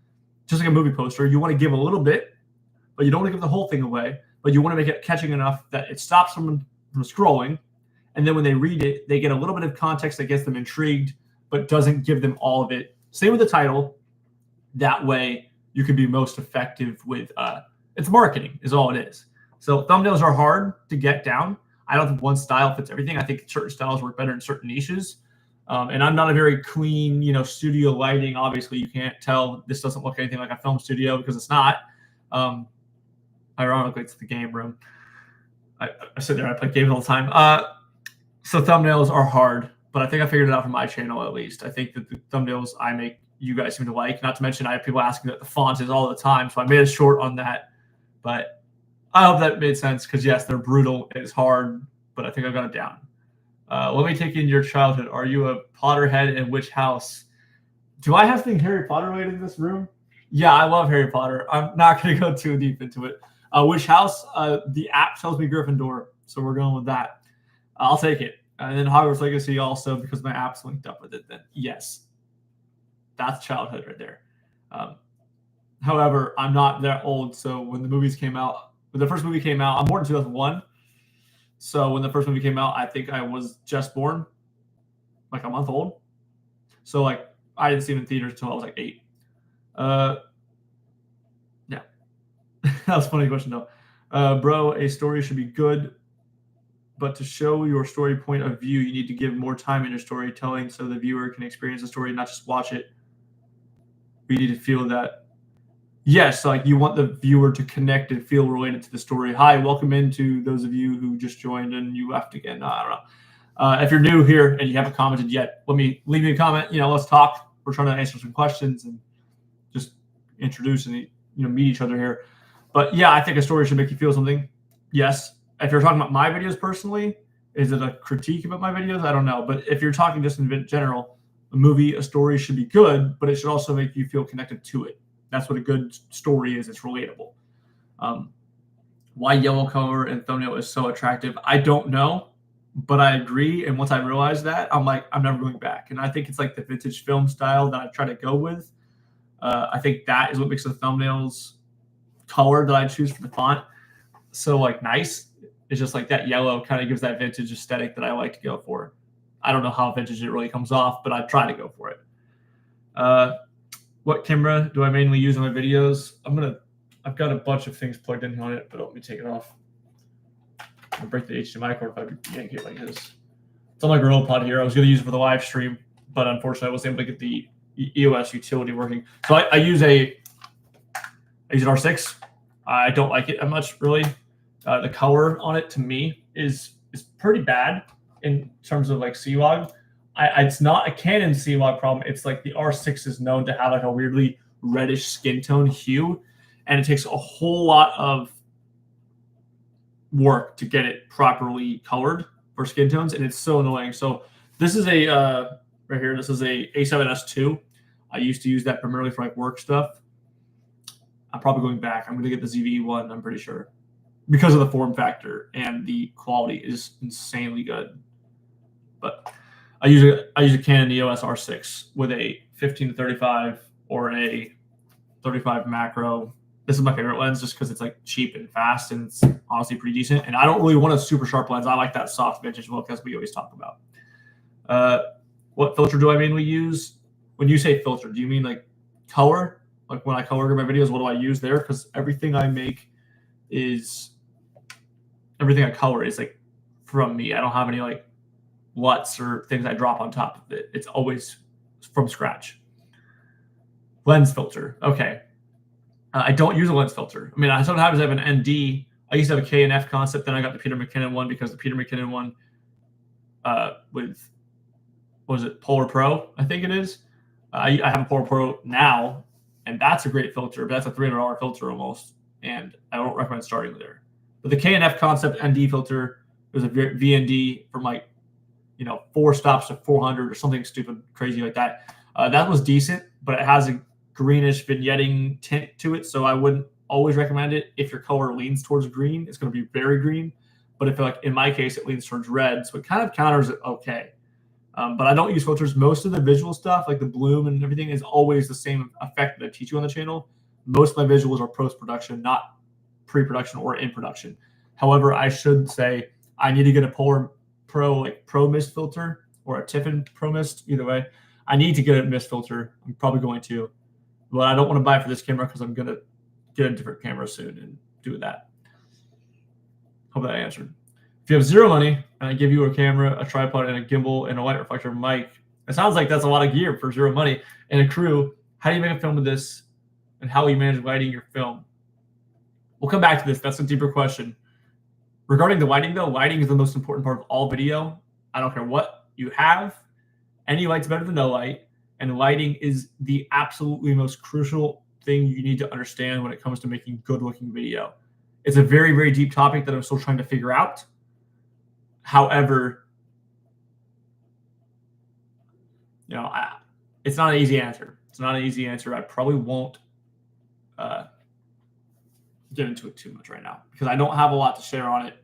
just like a movie poster, you want to give a little bit, but you don't want to give the whole thing away, but you want to make it catching enough that it stops someone from scrolling. And then when they read it, they get a little bit of context that gets them intrigued, but doesn't give them all of it. Same with the title. That way you can be most effective with, it's marketing is all it is. So thumbnails are hard to get down. I don't think one style fits everything. I think certain styles work better in certain niches. And I'm not a very clean, studio lighting. Obviously, you can't tell this doesn't look anything like a film studio because it's not. Ironically, it's the game room. I sit there, I play games all the time. So thumbnails are hard, but I think I figured it out for my channel at least. I think that the thumbnails I make, you guys seem to like. Not to mention, I have people asking that the font is all the time, so I made it short on that. But I hope that made sense because, yes, they're brutal. It's hard, but I think I got it down. Let me take in your childhood. Are you a Potterhead, and which house? Do I have something Harry Potter related in this room? Yeah, I love Harry Potter. I'm not going to go too deep into it. Which house? The app tells me Gryffindor, so we're going with that. I'll take it. And then Hogwarts Legacy also, because my app's linked up with it. Then yes, that's childhood right there. However, I'm not that old, so when the movies came out, when the first movie came out, I'm born in 2001. So when the first movie came out, I think I was just born, like a month old. So like I didn't see it in theaters until I was like 8. Yeah, that was a funny question though. Bro, a story should be good, but to show your story point of view, you need to give more time in your storytelling so the viewer can experience the story, not just watch it. You need to feel that. Yes, like you want the viewer to connect and feel related to the story. Hi, welcome into those of you who just joined and you left again. I don't know. If you're new here and you haven't commented yet, leave me a comment. Let's talk. We're trying to answer some questions and just introduce and meet each other here. But yeah, I think a story should make you feel something. Yes. If you're talking about my videos personally, is it a critique about my videos? I don't know. But if you're talking just in general, a story should be good, but it should also make you feel connected to it. That's what a good story is. It's relatable. Why yellow color and thumbnail is so attractive, I don't know, but I agree. And once I realized that, I'm like, I'm never going back. And I think it's like the vintage film style that I try to go with. I think that is what makes the thumbnails color that I choose for the font so like nice. It's just like that yellow kind of gives that vintage aesthetic that I like to go for. I don't know how vintage it really comes off, but I try to go for it. What camera do I mainly use in my videos? I've got a bunch of things plugged in on it, but let me take it off. I'm gonna break the HDMI cord if I yank it like this. It's on my Gorilla Pod here. I was gonna use it for the live stream, but unfortunately I wasn't able to get the EOS utility working. So I use an R6. I don't like it that much, really. The color on it to me is pretty bad in terms of like C-Log. It's not a Canon C-Log problem. It's like the R6 is known to have like a weirdly reddish skin tone hue, and it takes a whole lot of work to get it properly colored for skin tones, and it's so annoying. So this is a right here. This is a A7S II. I used to use that primarily for like work stuff. I'm probably going back. I'm going to get the ZV one. I'm pretty sure because of the form factor and the quality is insanely good. But I use a Canon EOS R6 with a 15-35 or a 35 macro. This is my favorite lens just because it's like cheap and fast and it's honestly pretty decent. And I don't really want a super sharp lens. I like that soft vintage look as we always talk about. What filter do I mainly use? when you say filter, do you mean like color? Like when I color my videos, what do I use there? Because everything I color is like from me. I don't have any like LUTs or things I drop on top of it. It's always from scratch. Lens filter. Okay. I don't use a lens filter. I mean, I sometimes have an ND. I used to have a K and F concept. Then I got the Peter McKinnon one because the Peter McKinnon one with, what was it, Polar Pro, I think it is. I have a Polar Pro now, and that's a great filter, but that's a $300 filter almost, and I don't recommend starting there. But the K and F concept ND filter, there's a VND from like, 4 stops to 400 or something stupid, crazy like that. That was decent, but it has a greenish vignetting tint to it, so I wouldn't always recommend it. If your color leans towards green, it's going to be very green. But if, like in my case, it leans towards red, so it kind of counters it okay. But I don't use filters. Most of the visual stuff, like the bloom and everything, is always the same effect that I teach you on the channel. Most of my visuals are post-production, not pre-production or in production. However, I should say I need to get a Polar Pro, like Pro Mist filter, or a Tiffin Pro Mist. Either way, I need to get a mist filter. I'm probably going to, but I don't want to buy it for this camera because I'm going to get a different camera soon and do that. Hope that answered. If you have zero money and I give you a camera, a tripod, and a gimbal, and a light reflector mic, it sounds like that's a lot of gear for zero money and a crew. How do you make a film with this, and how will you manage lighting your film? We'll come back to this. That's a deeper question. Regarding the lighting, though, lighting is the most important part of all video. I don't care what you have. Any light's better than no light, and lighting is the absolutely most crucial thing you need to understand when it comes to making good-looking video. It's a very, very deep topic that I'm still trying to figure out. However, it's not an easy answer. It's not an easy answer. I probably won't get into it too much right now because I don't have a lot to share on it,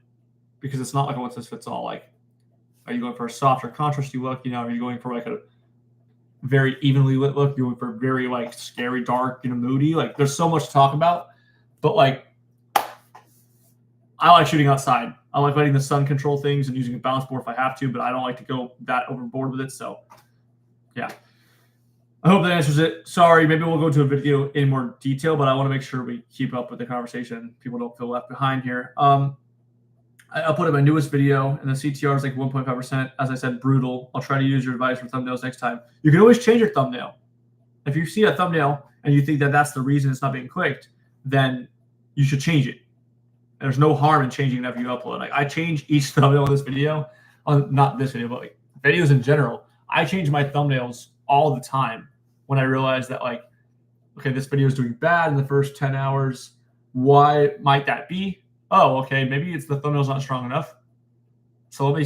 because it's not like a one-size-fits-all. Like, are you going for a softer, contrasty look? Are you going for like a very evenly lit look? You're going for very like scary, dark, moody. Like, there's so much to talk about. But like, I like shooting outside. I like letting the sun control things and using a balance board if I have to, but I don't like to go that overboard with it. So, yeah. I hope that answers it. Sorry, maybe we'll go to a video in more detail, but I want to make sure we keep up with the conversation. People don't feel left behind here. I uploaded my newest video, and the CTR is like 1.5%. As I said, brutal. I'll try to use your advice for thumbnails next time. You can always change your thumbnail. If you see a thumbnail and you think that that's the reason it's not being clicked, then you should change it. There's no harm in changing it after you upload. Like, I change each thumbnail in this video, not this video, but like videos in general. I change my thumbnails all the time when I realize that, like, okay, this video is doing bad in the first 10 hours. Why might that be? Oh, okay, maybe it's the thumbnail's not strong enough. So let me,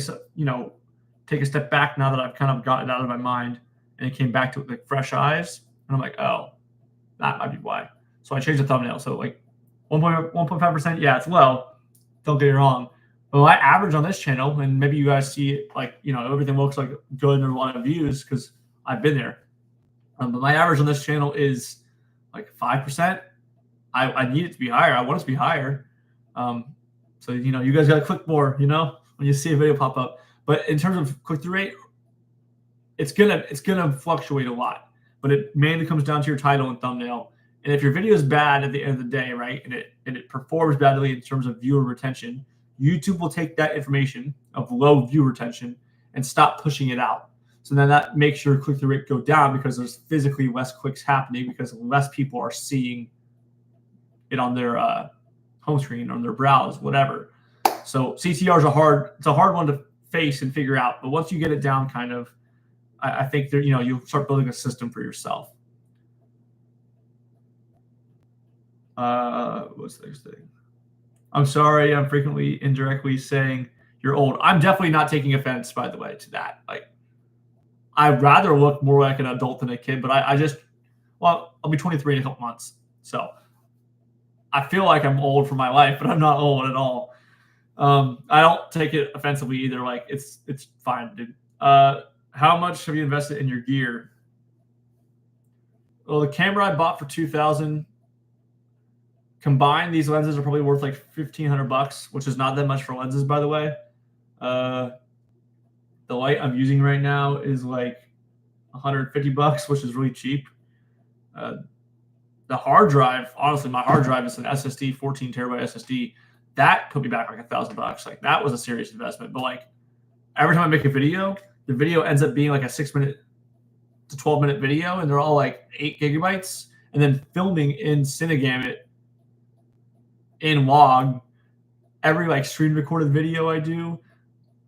take a step back now that I've kind of gotten it out of my mind and it came back to it with like fresh eyes. And I'm like, oh, that might be why. So I changed the thumbnail. So like 1.5%, yeah, it's low. Don't get me wrong. But my average on this channel, and maybe you guys see it like, everything looks like good and there's a lot of views because I've been there. But my average on this channel is like 5%. I need it to be higher. I want it to be higher. So, you guys got to click more, when you see a video pop up. But in terms of click-through rate, it's gonna fluctuate a lot. But it mainly comes down to your title and thumbnail. And if your video is bad at the end of the day, right, and it performs badly in terms of viewer retention, YouTube will take that information of low view retention and stop pushing it out. So then that makes your click-through rate go down because there's physically less clicks happening because less people are seeing it on their home screen, on their browse, whatever. So CTR is a hard one to face and figure out. But once you get it down, kind of, I think that you'll start building a system for yourself. What's the next thing? I'm sorry, I'm frequently indirectly saying you're old. I'm definitely not taking offense, by the way, to that. Like, I'd rather look more like an adult than a kid, but I'll be 23 in a couple months. So I feel like I'm old for my life, but I'm not old at all. I don't take it offensively either. Like, it's fine, dude. How much have you invested in your gear? Well, the camera I bought for $2,000. Combined, these lenses are probably worth like $1,500, which is not that much for lenses, by the way. The light I'm using right now is like $150, which is really cheap. The hard drive, honestly, my hard drive is an SSD, 14 terabyte SSD. That put me back like $1,000. Like that was a serious investment. But like every time I make a video, the video ends up being like a 6-minute to 12-minute video, and they're all like 8 gigabytes. And then filming in Cinegamut in log every like screen recorded video I do,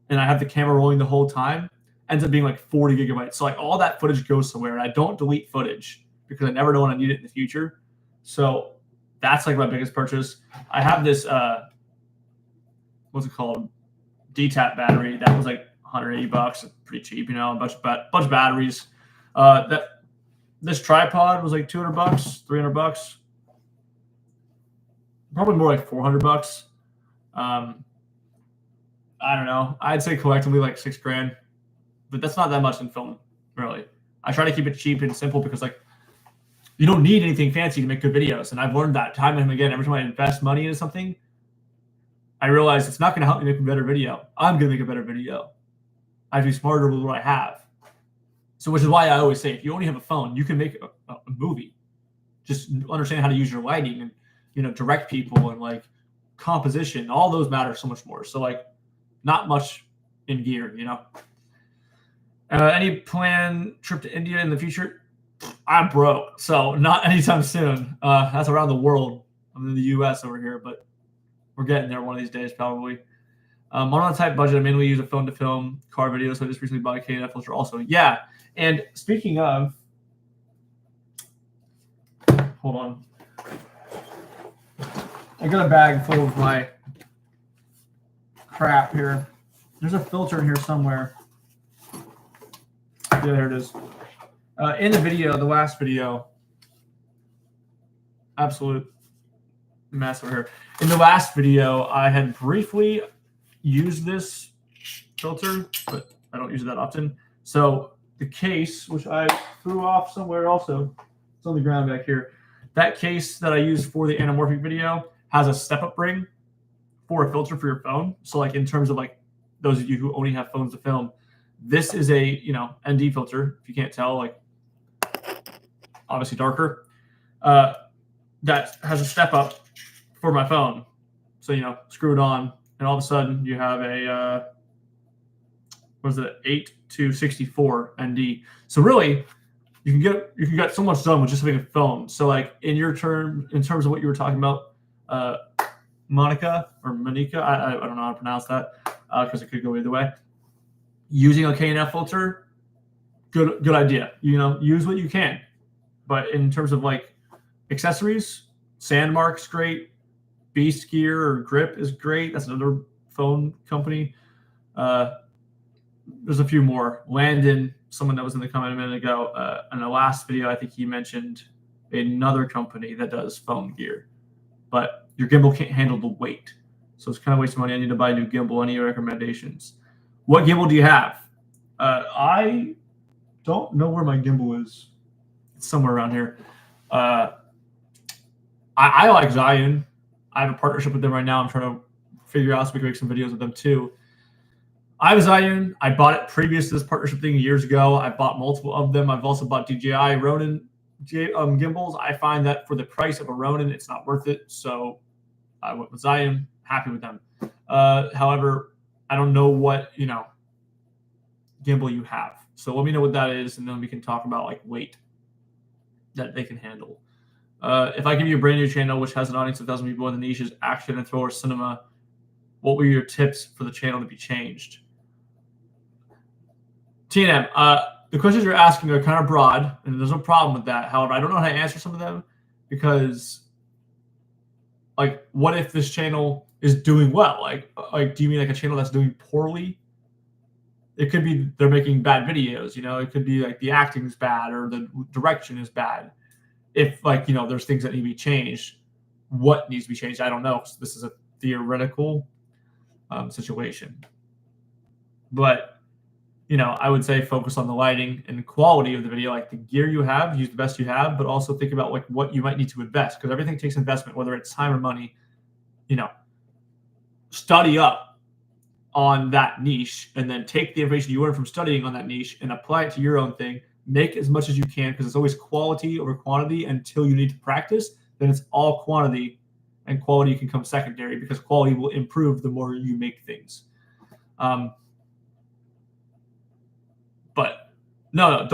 and I have the camera rolling the whole time, ends up being like 40 gigabytes. So like all that footage goes somewhere, and I don't delete footage because I never know when I need it in the future. So that's like my biggest purchase. I have this what's it called? DTAP battery that was like $180, pretty cheap, you know, a bunch of batteries. This tripod was like $200, $300, probably more like $400. I don't know. I'd say collectively like $6,000, but that's not that much in film, really. I try to keep it cheap and simple because like you don't need anything fancy to make good videos, and I've learned that time and again. Every time I invest money into something, I realize it's not going to help me make a better video. I'm going to make a better video. I have to be smarter with what I have. So, which is why I always say, if you only have a phone, you can make a movie. Just understand how to use your lighting and, you know, direct people and like composition. All those matter so much more. So, like, not much in gear, you know. Any planned trip to India in the future? I'm broke, so not anytime soon. That's around the world. I'm in the U.S. over here, but we're getting there one of these days, probably. I'm on a tight budget. I mainly use a phone to film car videos. So I just recently bought a K&F filter also. Yeah. And speaking of, hold on. I got a bag full of my crap here. There's a filter in here somewhere. Yeah, there it is. In the video, the last video, absolute mess over here. In the last video, I had briefly used this filter, but I don't use it that often. So the case, which I threw off somewhere also, it's on the ground back here. That case that I used for the anamorphic video has a step-up ring for a filter for your phone. So like in terms of like those of you who only have phones to film, this is a, you know, ND filter, if you can't tell, like obviously darker, that has a step up for my phone. So, you know, screw it on, and all of a sudden you have a, what is it, 8 to 64 ND. So really, you can get so much done with just having a phone. So like in terms of what you were talking about, Monica, I don't know how to pronounce that because it could go either way. Using a K&F filter, good idea. You know, use what you can. But in terms of like accessories, Sandmark's great. Beast Gear or Grip is great. That's another phone company. There's a few more. Landon, someone that was in the comment a minute ago, in the last video, I think he mentioned another company that does phone gear. But your gimbal can't handle the weight. So it's kind of wasting money. I need to buy a new gimbal. Any recommendations? What gimbal do you have? I don't know where my gimbal is. It's somewhere around here. I like Zion. I have a partnership with them right now. I'm trying to figure out so we can make some videos with them too. I have a Zion. I bought it previous to this partnership thing years ago. I bought multiple of them. I've also bought DJI Ronin gimbals. I find that for the price of a Ronin, it's not worth it. So I went with Zion. Happy with them. However, I don't know what, you know, gimbal you have. So let me know what that is, and then we can talk about like weight that they can handle. If I give you a brand new channel which has an audience of 1,000 people in the niches, action and thriller cinema, what were your tips for the channel to be changed? TNM, the questions you're asking are kind of broad, and there's no problem with that. However, I don't know how to answer some of them because, like, what if this channel is doing well? Like, do you mean like a channel that's doing poorly? It could be they're making bad videos, you know. It could be like the acting's bad or the direction is bad. If, like, you know, there's things that need to be changed, what needs to be changed? I don't know. This is a theoretical situation. But, you know, I would say focus on the lighting and the quality of the video, like the gear you have, use the best you have, but also think about like what you might need to invest, because everything takes investment, whether it's time or money. You know, study up on that niche and then take the information you learn from studying on that niche and apply it to your own thing. make as much as you can, because it's always quality over quantity until you need to practice. Then it's all quantity, and quality can come secondary, because quality will improve the more you make things. But no,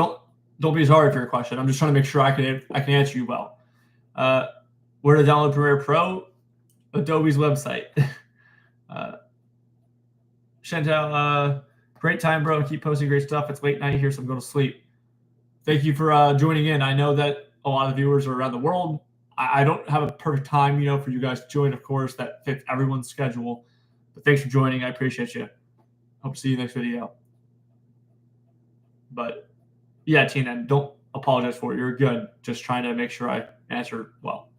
don't be sorry for your question. I'm just trying to make sure I can answer you well. Where to download Premiere Pro? Adobe's website. Chantel, great time, bro. Keep posting great stuff. It's late night here, so I'm going to sleep. Thank you for joining in. I know that a lot of viewers are around the world. I don't have a perfect time, for you guys to join, of course, that fits everyone's schedule. But thanks for joining. I appreciate you. Hope to see you next video. But yeah, Tina, don't apologize for it. You're good. Just trying to make sure I answer well.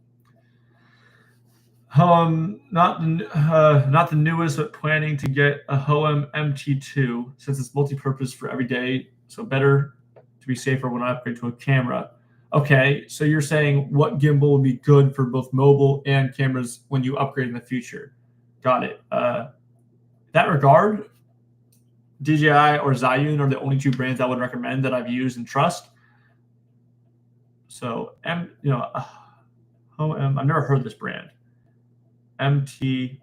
Not the newest, but planning to get a Hoem MT2 since it's multi-purpose for every day. So better to be safer when I upgrade to a camera. Okay, so you're saying what gimbal would be good for both mobile and cameras when you upgrade in the future? Got it. That regard, DJI or Zhiyun are the only two brands I would recommend that I've used and trust. So I've never heard of this brand. MT2.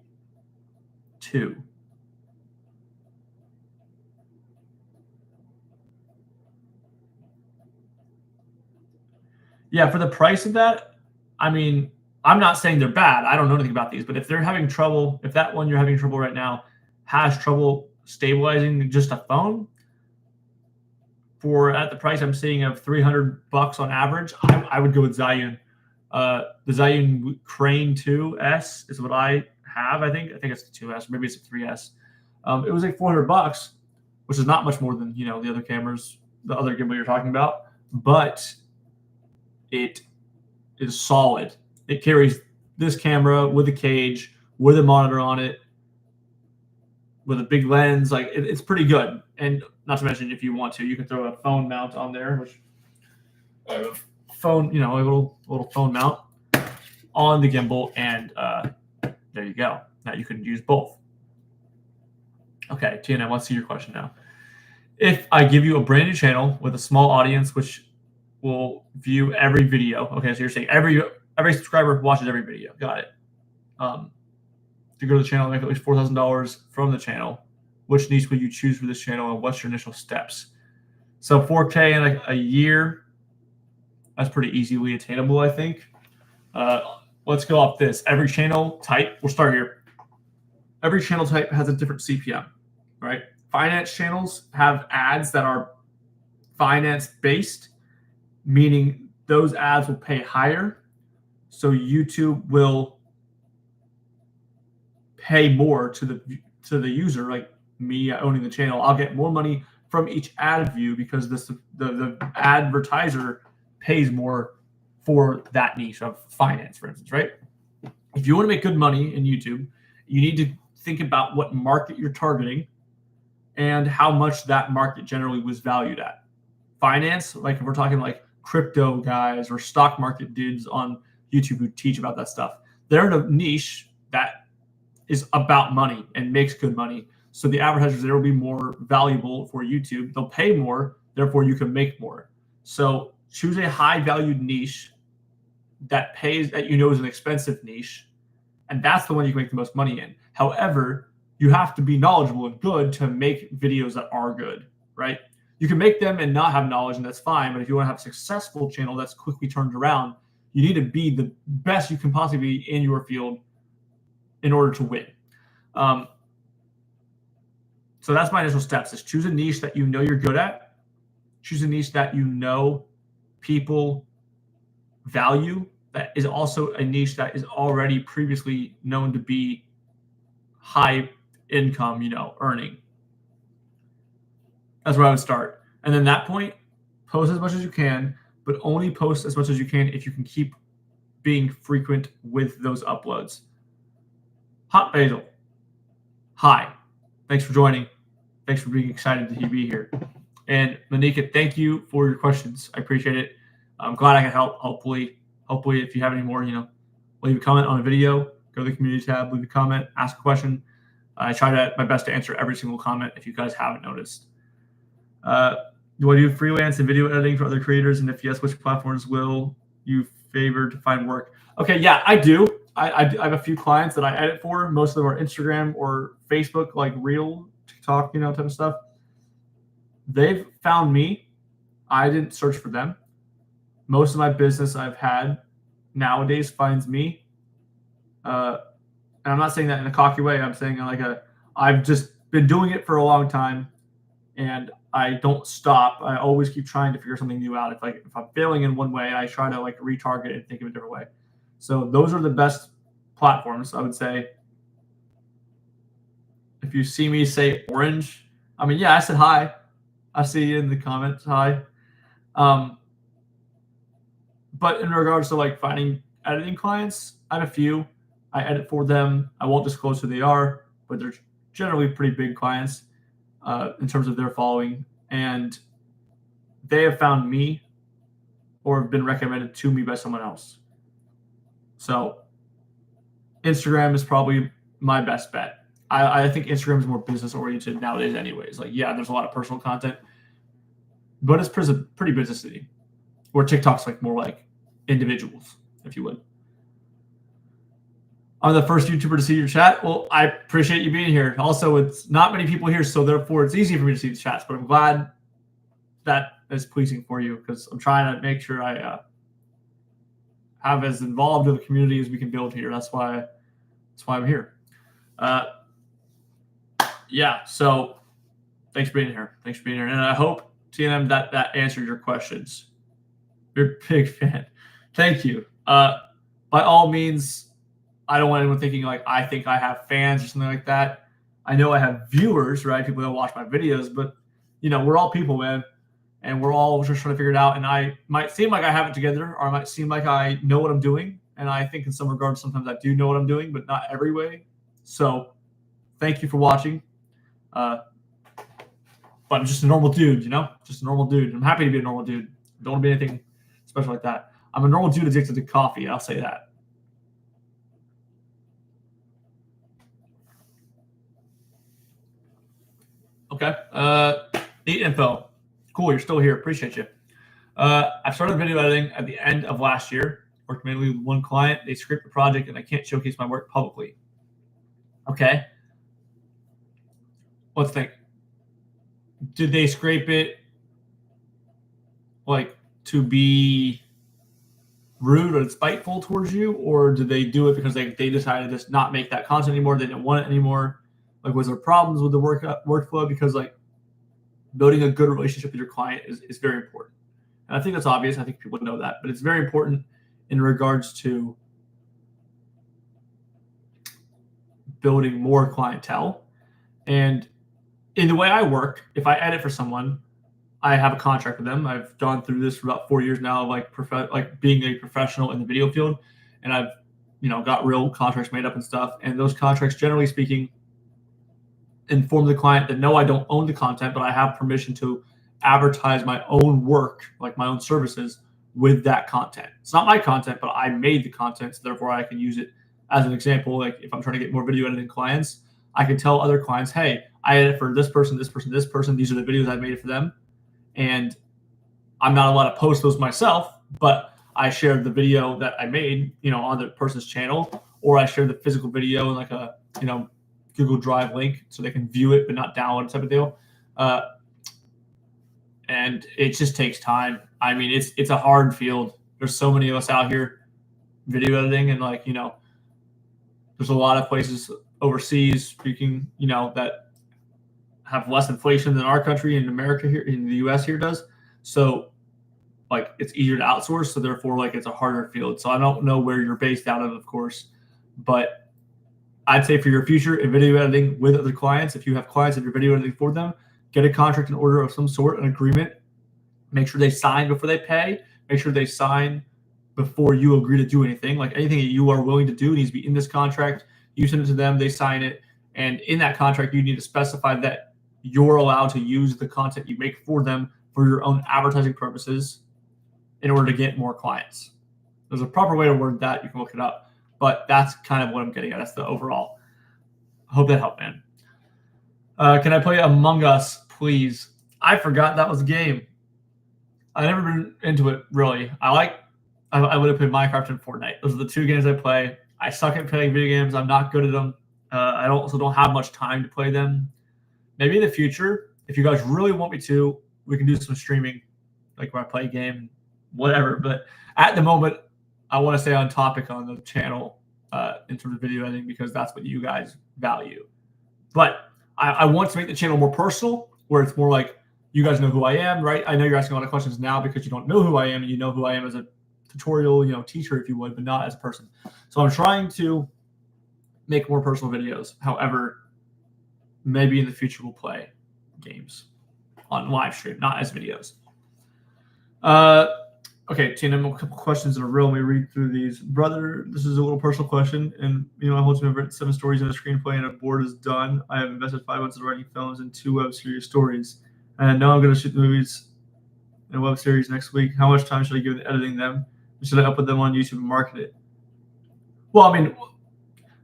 Yeah, for the price of that, I mean, I'm not saying they're bad. I don't know anything about these, but if they're having trouble, if that one you're having trouble right now has trouble stabilizing just a phone, at the price I'm seeing of $300 on average, I would go with Zhiyun. The Zhiyun Crane 2S is what I have. I think it's the 2S, maybe it's a 3S. It was like $400, which is not much more than the other cameras, the other gimbal you're talking about, but it is solid. It carries this camera with a cage, with a monitor on it, with a big lens. Like it's pretty good. And not to mention, if you want to, you can throw a phone mount on there, which phone, a little phone mount on the gimbal, and there you go. Now you can use both. Okay, Tina, let's see your question now. If I give you a brand new channel with a small audience, which will view every video. Okay, so you're saying every subscriber watches every video. Got it. To go to the channel and make at least $4,000 from the channel, which niche would you choose for this channel, and what's your initial steps? So 4K in a year, that's pretty easily attainable, I think. Let's go off this. Every channel type, we'll start here. Every channel type has a different CPM, right? Finance channels have ads that are finance-based, meaning those ads will pay higher. So YouTube will pay more to the user, like me owning the channel. I'll get more money from each ad view because the advertiser pays more for that niche of finance, for instance, right? If you want to make good money in YouTube, you need to think about what market you're targeting and how much that market generally was valued at. Finance, like if we're talking like crypto guys or stock market dudes on YouTube who teach about that stuff, they're in a niche that is about money and makes good money. So the advertisers there will be more valuable for YouTube. They'll pay more, therefore you can make more. So choose a high valued niche that pays, that is an expensive niche, and that's the one you can make the most money in. However, you have to be knowledgeable and good to make videos that are good, right? You can make them and not have knowledge, and that's fine. But if you want to have a successful channel that's quickly turned around, you need to be the best you can possibly be in your field in order to win. So that's my initial steps: is choose a niche that you know you're good at, choose a niche that you know people value, that is also a niche that is already previously known to be high income, earning. That's where I would start. And then that point, post as much as you can, but only post as much as you can if you can keep being frequent with those uploads. Hot Basil. Hi. Thanks for joining. Thanks for being excited to be here. And Monika, thank you for your questions. I appreciate it. I'm glad I can help. Hopefully, if you have any more, leave a comment on a video, go to the community tab, leave a comment, ask a question. I try my best to answer every single comment if you guys haven't noticed. Do I do freelance and video editing for other creators? And if yes, which platforms will you favor to find work? Okay, yeah, I do. I have a few clients that I edit for. Most of them are Instagram or Facebook, like Reel, TikTok, type of stuff. They've found me. I didn't search for them. Most of my business I've had nowadays finds me. And I'm not saying that in a cocky way. I'm saying I've just been doing it for a long time, and I don't stop. I always keep trying to figure something new out. If I'm failing in one way, I try to retarget and think of a different way. So those are the best platforms, I would say. If you see me say orange, I mean, yeah, I said hi. I see you in the comments. Hi. But in regards to finding editing clients, I have a few. I edit for them. I won't disclose who they are, but they're generally pretty big clients in terms of their following. And they have found me or have been recommended to me by someone else. So Instagram is probably my best bet. I think Instagram is more business oriented nowadays anyways. There's a lot of personal content, but it's pretty businessy. Where TikTok's more like individuals, if you would. I'm the first YouTuber to see your chat. Well, I appreciate you being here. Also, it's not many people here, so therefore it's easy for me to see the chats, but I'm glad that is pleasing for you because I'm trying to make sure I have as involved of a community as we can build here. That's why I'm here. So thanks for being here. And I hope, TNM, that answered your questions. You're a big fan. Thank you. By all means, I don't want anyone thinking I think I have fans or something like that. I know I have viewers, right? People that watch my videos, but we're all people, man. And we're all just trying to figure it out. And I might seem like I have it together, or I might seem like I know what I'm doing. And I think in some regards, sometimes I do know what I'm doing, but not every way. So thank you for watching. But I'm just a normal dude, just a normal dude. I'm happy to be a normal dude. Don't want to be anything special like that. I'm a normal dude addicted to coffee. I'll say that. Okay. Neat info. Cool. You're still here. Appreciate you. I started video editing at the end of last year. Worked mainly with one client. They scraped the project, and I can't showcase my work publicly. Okay. Let's think. Did they scrape it to be rude or spiteful towards you, or did they do it because they decided to just not make that content anymore? They didn't want it anymore. Was there problems with the workflow? Because building a good relationship with your client is very important. And I think that's obvious. I think people know that, but it's very important in regards to building more clientele. And in the way I work, if I edit for someone, I have a contract with them. I've gone through this for about 4 years now of being a professional in the video field, and I've got real contracts made up and stuff. And those contracts, generally speaking, inform the client that no, I don't own the content, but I have permission to advertise my own work, my own services, with that content. It's not my content, but I made the content, so therefore I can use it as an example. If I'm trying to get more video editing clients, I can tell other clients, hey, I edit for this person, this person, this person. These are the videos I made for them. And I'm not allowed to post those myself, but I shared the video that I made, on the person's channel, or I shared the physical video in a, Google Drive link so they can view it but not download it type of deal. And it just takes time. I mean, it's a hard field. There's so many of us out here video editing, and there's a lot of places overseas speaking, that have less inflation than our country in America here in the US here does. So it's easier to outsource. So therefore it's a harder field. So I don't know where you're based out of course, but I'd say for your future in video editing with other clients, if you have clients that you're video editing for them, get a contract in order of some sort, an agreement. Make sure they sign before they pay. Make sure they sign before you agree to do anything. Anything that you are willing to do needs to be in this contract. You send it to them, they sign it. And in that contract, you need to specify that you're allowed to use the content you make for them for your own advertising purposes in order to get more clients. There's a proper way to word that. You can look it up. But that's kind of what I'm getting at. That's the overall. I hope that helped, man. Can I play Among Us, please? I forgot that was a game. I've never been into it really. I would have played Minecraft and Fortnite. Those are the two games I play. I suck at playing video games. I'm not good at them. I also don't have much time to play them. Maybe in the future, if you guys really want me to, we can do some streaming, like where I play a game, whatever. But at the moment, I want to stay on topic on the channel in terms of video editing because that's what you guys value. But I want to make the channel more personal, where it's more like you guys know who I am, right? I know you're asking a lot of questions now because you don't know who I am, and you know who I am as a tutorial, teacher, if you would, but not as a person. So I'm trying to make more personal videos. However, maybe in the future we'll play games on live stream, not as videos. Okay, Tina, a couple questions that are real. Let me read through these. Brother, this is a little personal question. And, I hold to remember 7 stories in a screenplay and a board is done. I have invested 5 months in writing films and 2 web series stories. And now I'm going to shoot the movies and web series next week. How much time should I give to editing them? Should I upload them on YouTube and market it? Well,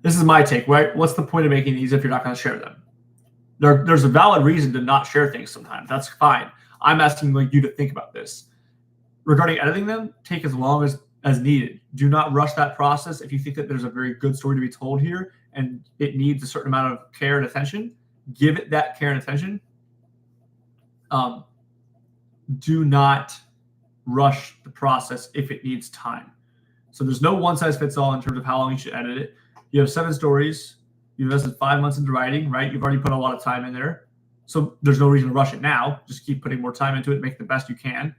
this is my take, right? What's the point of making these if you're not going to share them? There's a valid reason to not share things sometimes. That's fine. I'm asking you to think about this. Regarding editing them, take as long as needed. Do not rush that process. If you think that there's a very good story to be told here and it needs a certain amount of care and attention, give it that care and attention. Do not rush the process if it needs time. So there's no one size fits all in terms of how long you should edit it. You have 7 stories. You invested 5 months into writing, right? You've already put a lot of time in there. So there's no reason to rush it now. Just keep putting more time into it, make the best you can.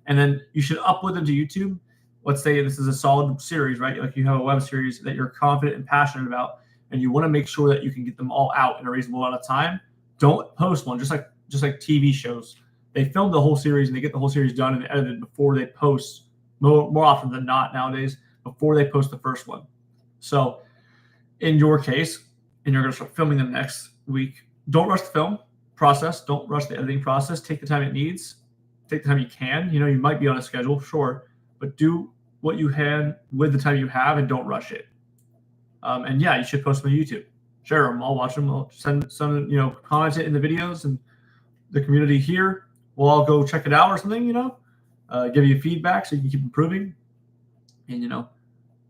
And then you should upload them to YouTube. Let's say this is a solid series, right? Like you have a web series that you're confident and passionate about, and you want to make sure that you can get them all out in a reasonable amount of time. Don't post one, just like TV shows. They film the whole series and they get the whole series done and edited before they post, more often than not nowadays, before they post the first one. So in your case, and you're going to start filming them next week, don't rush the film process. Don't rush the editing process. Take the time it needs. Take the time you can. You might be on a schedule, sure, but do what you can with the time you have and don't rush it. And yeah, you should post them on YouTube. Share them. I'll watch them. I'll send some, comment it in the videos, and the community here will all go check it out or something, give you feedback so you can keep improving. And,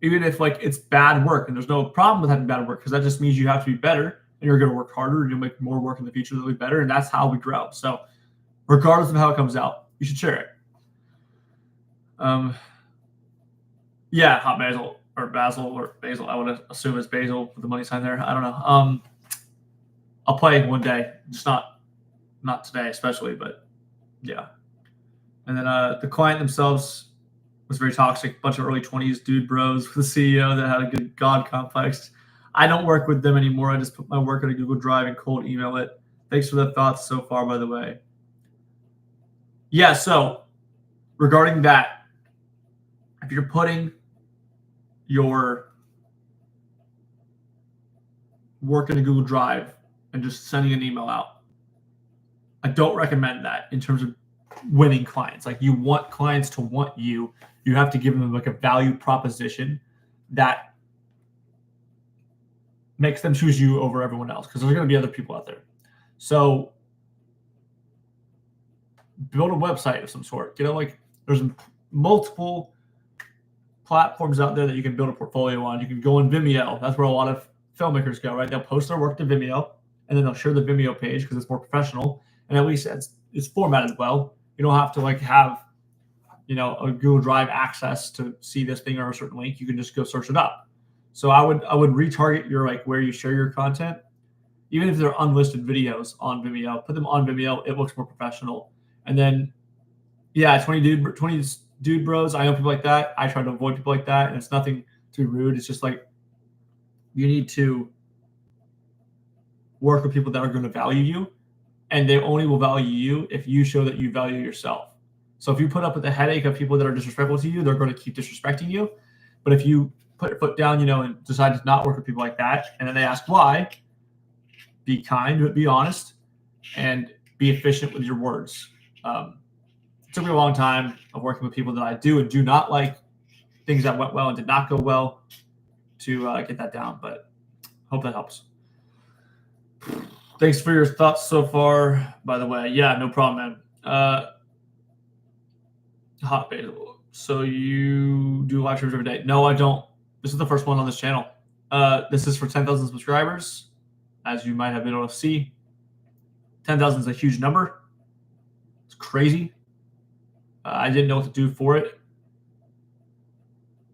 even if it's bad work, and there's no problem with having bad work, because that just means you have to be better and you're going to work harder and you'll make more work in the future that'll be better. And that's how we grow. So regardless of how it comes out, you should share it. Yeah, hot basil or basil. I would assume it's basil with the money sign there. I don't know. I'll play one day, just not today, especially, but yeah. And then the client themselves was very toxic. Bunch of early 20s dude bros with the CEO that had a good God complex. I don't work with them anymore. I just put my work on a Google Drive and cold email it. Thanks for the thoughts so far, by the way. Yeah, so regarding that, if you're putting your work in a Google Drive and just sending an email out, I don't recommend that in terms of winning clients. You want clients to want you. You have to give them a value proposition that makes them choose you over everyone else, because there's going to be other people out there. So build a website of some sort. There's multiple platforms out there that you can build a portfolio on. You can go on Vimeo. That's where a lot of filmmakers go, right? They'll post their work to Vimeo, and then they'll share the Vimeo page because it's more professional, and at least it's formatted well. You don't have to have a Google Drive access to see this thing or a certain link. You can just go search it up. So I would retarget your where you share your content, even if they're unlisted videos on Vimeo. Put them on Vimeo. It looks more professional. And then, yeah, 20 dude bros. I know people like that. I try to avoid people like that, and it's nothing too rude. It's just you need to work with people that are going to value you, and they only will value you if you show that you value yourself. So if you put up with the headache of people that are disrespectful to you, they're going to keep disrespecting you. But if you put your foot down, and decide to not work with people like that, and then they ask why, be kind, but be honest, and be efficient with your words. It took me a long time of working with people that I do and do not like, things that went well and did not go well, to get that down. But hope that helps. Thanks for your thoughts so far, by the way. Yeah, no problem, man. Hot basil. So you do live streams every day? No, I don't. This is the first one on this channel. This is for 10,000 subscribers. As you might have been able to see, 10,000 is a huge number. It's crazy. I didn't know what to do for it.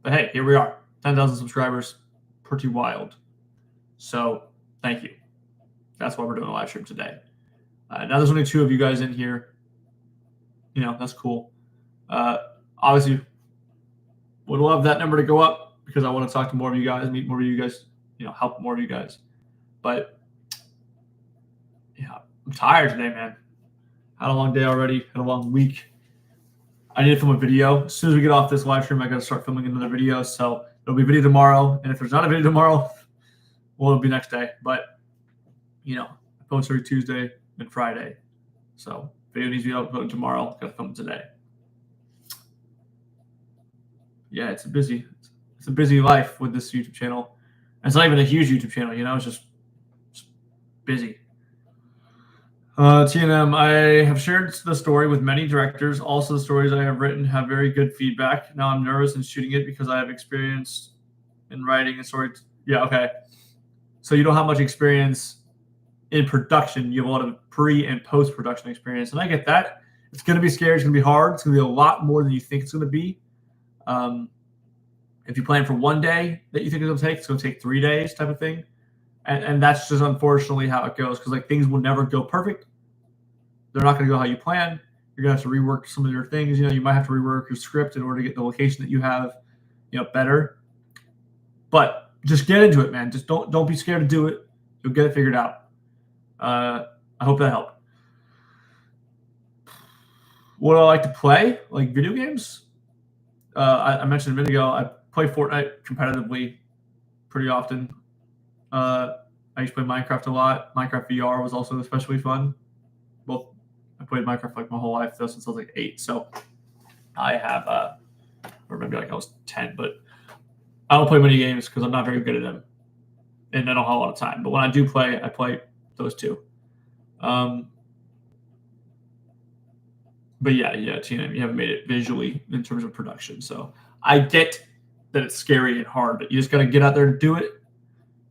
But hey, here we are. 10,000 subscribers. Pretty wild. So thank you. That's why we're doing a live stream today. Now there's only 2 of you guys in here. You know, that's cool. Obviously, would love that number to go up because I want to talk to more of you guys, meet more of you guys, you know, help more of you guys. But yeah, I'm tired today, man. Had a long day already, had a long week. I need to film a video. As soon as we get off this live stream, I got to start filming another video. So there'll be a video tomorrow. And if there's not a video tomorrow, well, it'll be next day. But, you know, I post every Tuesday and Friday. So video needs to be uploaded tomorrow. Got to film it today. Yeah, it's a busy life with this YouTube channel. And it's not even a huge YouTube channel, you know, it's just busy. TNM, I have shared the story with many directors. Also, the stories I have written have very good feedback. Now I'm nervous in shooting it because I have experience in writing a story. Yeah, okay. So you don't have much experience in production. You have a lot of pre and post-production experience. And I get that. It's going to be scary. It's going to be hard. It's going to be a lot more than you think it's going to be. If you plan for one day that you think it's going to take 3 days type of thing. And that's just unfortunately how it goes because like things will never go perfect. They're not going to go how you plan. You're going to have to rework some of your things. You know, you might have to rework your script in order to get the location that you have, you know, better. But just get into it, man. Just don't be scared to do it. You'll get it figured out. I hope that helped. What do I like to play? Like video games? I mentioned a minute ago, I play Fortnite competitively pretty often. I used to play Minecraft a lot. Minecraft VR was also especially fun. I played Minecraft like my whole life though, since I was like 8. So I have, or maybe like I was 10, but I don't play many games because I'm not very good at them, and I don't have a lot of time. But when I do play, I play those 2. But yeah, TNM, you haven't made it visually in terms of production. So I get that it's scary and hard, but you just got to get out there and do it.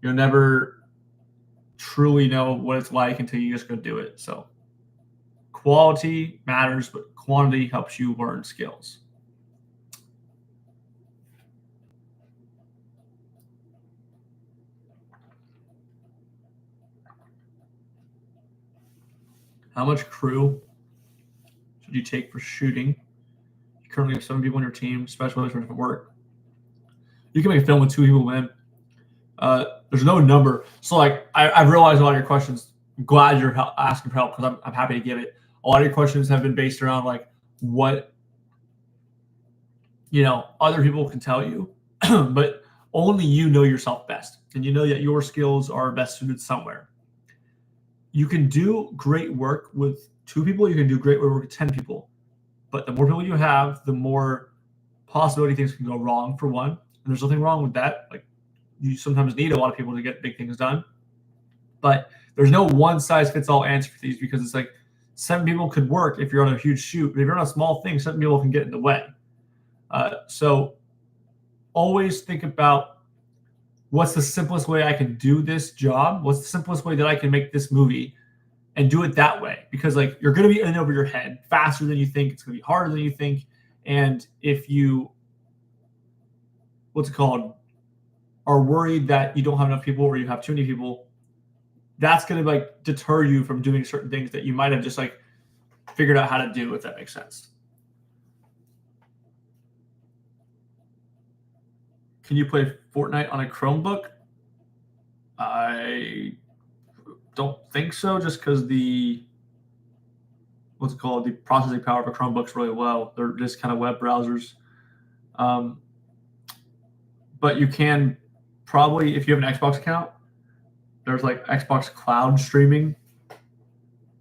You'll never truly know what it's like until you just go do it. So quality matters, but quantity helps you learn skills. How much crew should you take for shooting? You currently have 7 people on your team, specialists for different work. You can make a film with 2 people, man. There's no number. So like I've realized a lot of your questions. I'm glad you're asking for help because I'm happy to give it. A lot of your questions have been based around like what, you know, other people can tell you, but only you know yourself best. And you know that your skills are best suited somewhere. You can do great work with 2 people. You can do great work with 10 people. But the more people you have, the more possibility things can go wrong, for one. And there's nothing wrong with that. Like, you sometimes need a lot of people to get big things done. But there's no one-size-fits-all answer for these because it's like 7 people could work if you're on a huge shoot. But if you're on a small thing, 7 people can get in the way. So always think about what's the simplest way I can do this job? What's the simplest way that I can make this movie? And do it that way. Because like you're going to be in over your head faster than you think. It's going to be harder than you think. And if you, are worried that you don't have enough people or you have too many people, that's going to like deter you from doing certain things that you might have just like figured out how to do, if that makes sense. Can you play Fortnite on a Chromebook? I don't think so, just because the processing power of a Chromebook's really low. They're just kind of web browsers. But you can probably, if you have an Xbox account, there's like Xbox Cloud streaming,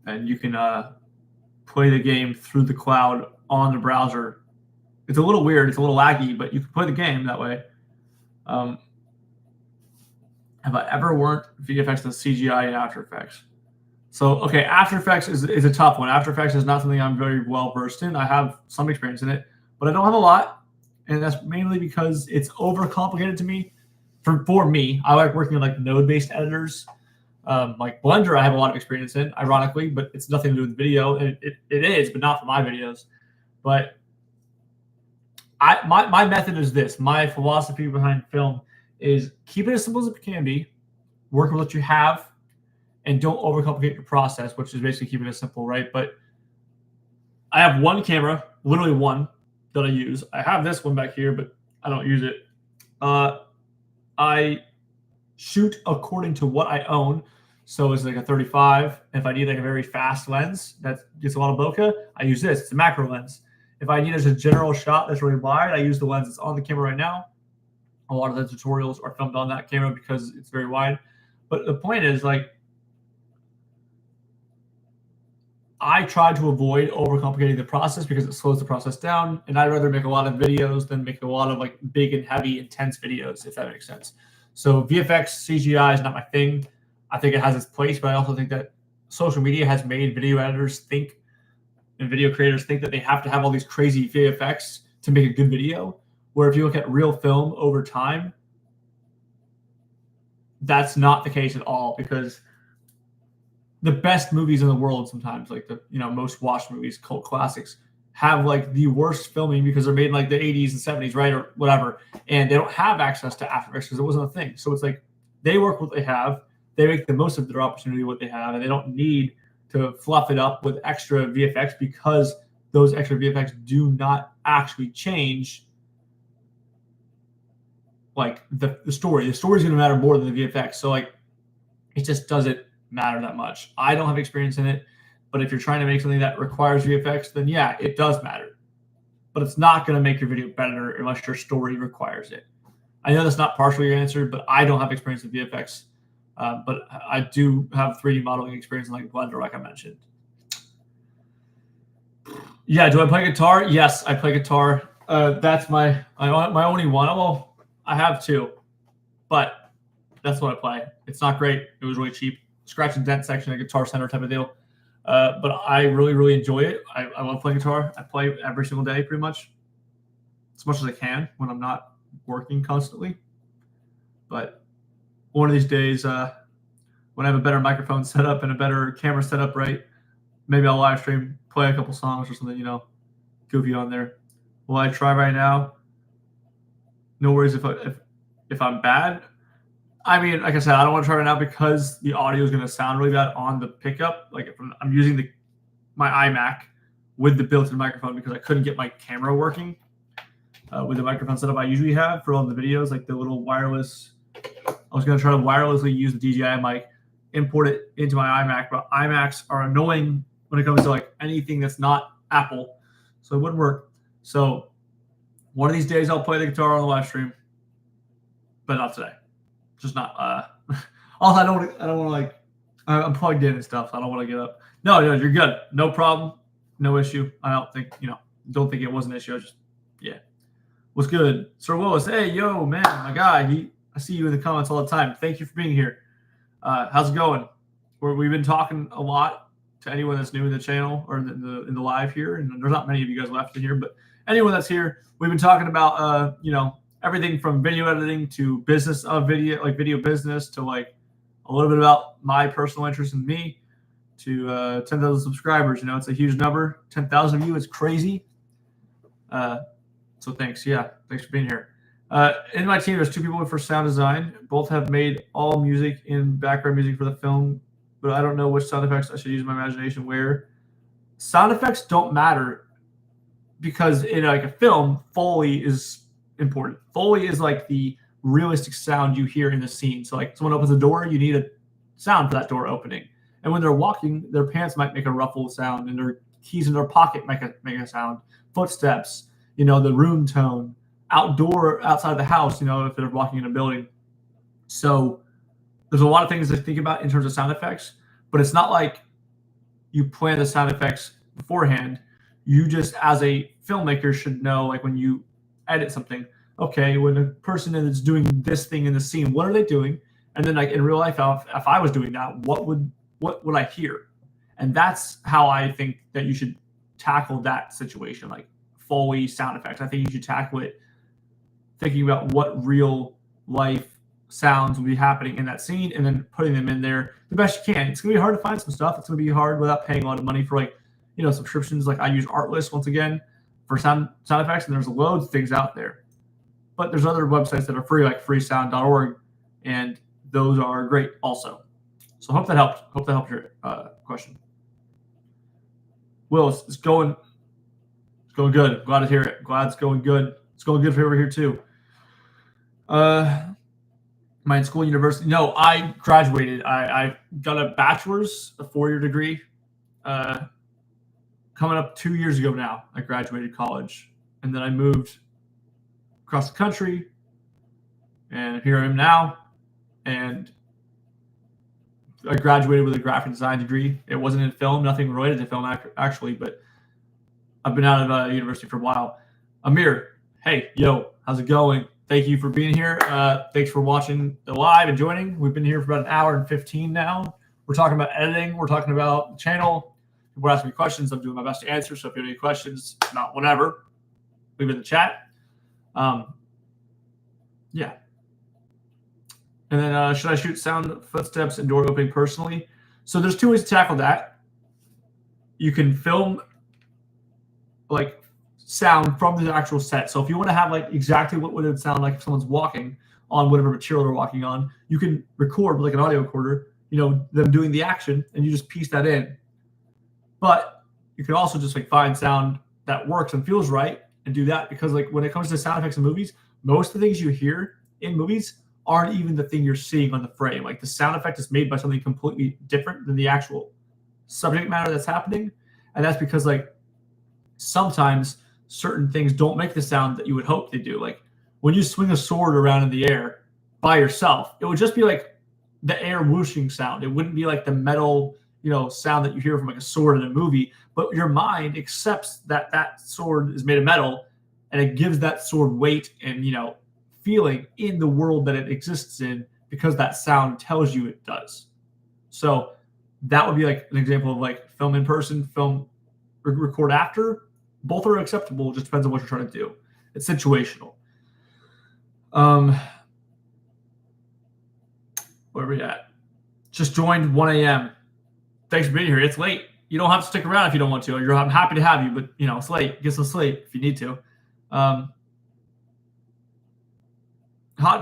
and you can play the game through the cloud on the browser. It's a little weird, it's a little laggy, but you can play the game that way. Have I ever worked VFX and CGI in After Effects? So, okay, After Effects is a tough one. After Effects is not something I'm very well versed in. I have some experience in it, but I don't have a lot, and that's mainly because it's overcomplicated to me. For me, I like working on like node-based editors. Like Blender, I have a lot of experience in, ironically, but it's nothing to do with video. It is, but not for my videos. But my method is this. My philosophy behind film is keep it as simple as it can be, work with what you have, and don't overcomplicate your process, which is basically keeping it simple, right? But I have one camera, literally one, that I use. I have this one back here, but I don't use it. I shoot according to what I own. So it's like a 35. If I need like a very fast lens that gets a lot of bokeh, I use this. It's a macro lens. If I need just a general shot that's really wide, I use the lens that's on the camera right now. A lot of the tutorials are filmed on that camera because it's very wide. But the point is, like, I try to avoid overcomplicating the process because it slows the process down. And I'd rather make a lot of videos than make a lot of like big and heavy, intense videos, if that makes sense. So VFX, CGI is not my thing. I think it has its place, but I also think that social media has made video editors think and video creators think that they have to have all these crazy VFX to make a good video. Where if you look at real film over time, that's not the case at all, because the best movies in the world sometimes, like the most watched movies, cult classics, have like the worst filming because they're made in like the 80s and 70s, right, or whatever, and they don't have access to After Effects because it wasn't a thing. So it's like they work what they have, they make the most of their opportunity what they have, and they don't need to fluff it up with extra VFX because those extra VFX do not actually change like the story. The story is going to matter more than the VFX. So like it just doesn't matter that much. I don't have experience in it, but if you're trying to make something that requires VFX, then yeah, it does matter. But it's not going to make your video better unless your story requires it. I know that's not partially your answer, but I don't have experience with VFX. But I do have 3D modeling experience in like Blender, like I mentioned. Yeah, do I play guitar? Yes, I play guitar. That's my only one. Well, I have two, but that's what I play. It's not great. It was really cheap. Scratch and dent section at Guitar Center type of deal. But I really, really enjoy it. I love playing guitar. I play every single day pretty much, as much as I can when I'm not working constantly. But one of these days, when I have a better microphone setup and a better camera setup, right, maybe I'll live stream, play a couple songs or something, goofy on there. Will I try right now? No worries if I'm bad. I mean, like I said, I don't want to try right now because the audio is going to sound really bad on the pickup. Like if I'm using my iMac with the built-in microphone because I couldn't get my camera working with the microphone setup I usually have for all the videos, like the little wireless. I was going to try to wirelessly use the DJI mic, import it into my iMac, but iMacs are annoying when it comes to like anything that's not Apple, so it wouldn't work. So one of these days I'll play the guitar on the live stream, but not today. Just not. Also, I don't want to like. I'm plugged in and stuff. So I don't want to get up. No, you're good. No problem. No issue. I don't think Don't think it was an issue. Yeah. What's good, Sir Willis? Hey, yo, man, my guy. I see you in the comments all the time. Thank you for being here. How's it going? We've been talking a lot to anyone that's new in the channel or in the live here, and there's not many of you guys left in here, but anyone that's here, we've been talking about everything from video editing to business of video, like video business, to like a little bit about my personal interest in me, to 10,000 subscribers. It's a huge number. 10,000 of you is crazy. So thanks. Yeah, thanks for being here. In my team, there's 2 people for sound design. Both have made all music in background music for the film, but I don't know which sound effects I should use my imagination where. Sound effects don't matter because in like a film, Foley is important. Foley is like the realistic sound you hear in the scene. So like someone opens a door, you need a sound for that door opening. And when they're walking, their pants might make a ruffle sound, and their keys in their pocket make a sound. Footsteps, the room tone, outside the house, if they're walking in a building. So there's a lot of things to think about in terms of sound effects, but it's not like you plan the sound effects beforehand. You just, as a filmmaker, should know, like when you edit something, okay, when a person is doing this thing in the scene, what are they doing? And then like in real life, if I was doing that, what would what would I hear? And that's how I think that you should tackle that situation, like Foley sound effects. I think you should tackle it thinking about what real life sounds will be happening in that scene and then putting them in there the best you can. It's going to be hard to find some stuff. It's going to be hard without paying a lot of money for subscriptions. Like I use Artlist once again for sound effects, and there's loads of things out there. But there's other websites that are free, like freesound.org, and those are great also. So hope that helped. Hope that helped your question. Will, it's going good. Glad to hear it. Glad it's going good. It's going good for over here too. My school, university. No, I graduated. I got a bachelor's, a 4-year degree. Coming up 2 years ago now, I graduated college, and then I moved across the country, and here I am now. And I graduated with a graphic design degree. It wasn't in film, nothing related to film actually, but I've been out of university for a while. Amir, hey, yo, how's it going? Thank you for being here. Thanks for watching the live and joining. We've been here for about an hour and 15 now. We're talking about editing. We're talking about the channel. People are asking me questions. I'm doing my best to answer. So if you have any questions, not whatever, leave it in the chat. Yeah. And then should I shoot sound footsteps and door opening personally? So there's 2 ways to tackle that. You can film like sound from the actual set. So if you want to have like exactly what would it sound like if someone's walking on whatever material they're walking on, you can record with like an audio recorder, them doing the action, and you just piece that in. But you can also just like find sound that works and feels right and do that, because like when it comes to sound effects in movies, most of the things you hear in movies aren't even the thing you're seeing on the frame. Like the sound effect is made by something completely different than the actual subject matter that's happening. And that's because like sometimes certain things don't make the sound that you would hope they do. Like when you swing a sword around in the air by yourself, it would just be like the air whooshing sound. It wouldn't be like the metal, sound that you hear from like a sword in a movie. But your mind accepts that that sword is made of metal, and it gives that sword weight and feeling in the world that it exists in, because that sound tells you it does. So that would be like an example of like film in person, film record after. Both are acceptable. It just depends on what you're trying to do. It's situational. Where are we at? Just joined 1 a.m. Thanks for being here. It's late. You don't have to stick around if you don't want to. I'm happy to have you, but it's late. Get some sleep if you need to. Hot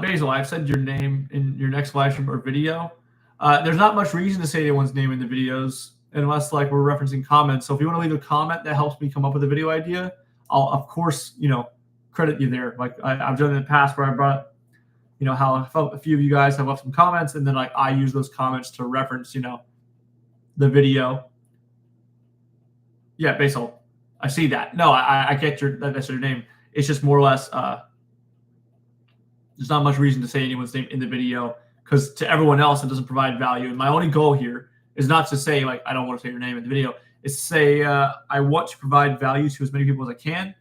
Basil, I've said your name in your next live stream or video. There's not much reason to say anyone's name in the videos unless like we're referencing comments. So if you want to leave a comment that helps me come up with a video idea, I'll of course credit you there. Like I've done in the past where I brought how I felt a few of you guys have left some comments, and then like I use those comments to reference the video. Yeah, Basil, I see that. No, I get that's your name. It's just more or less there's not much reason to say anyone's name in the video, because to everyone else it doesn't provide value. And my only goal here is not to say like I don't want to say your name in the video. It's to say I want to provide value to as many people as I can,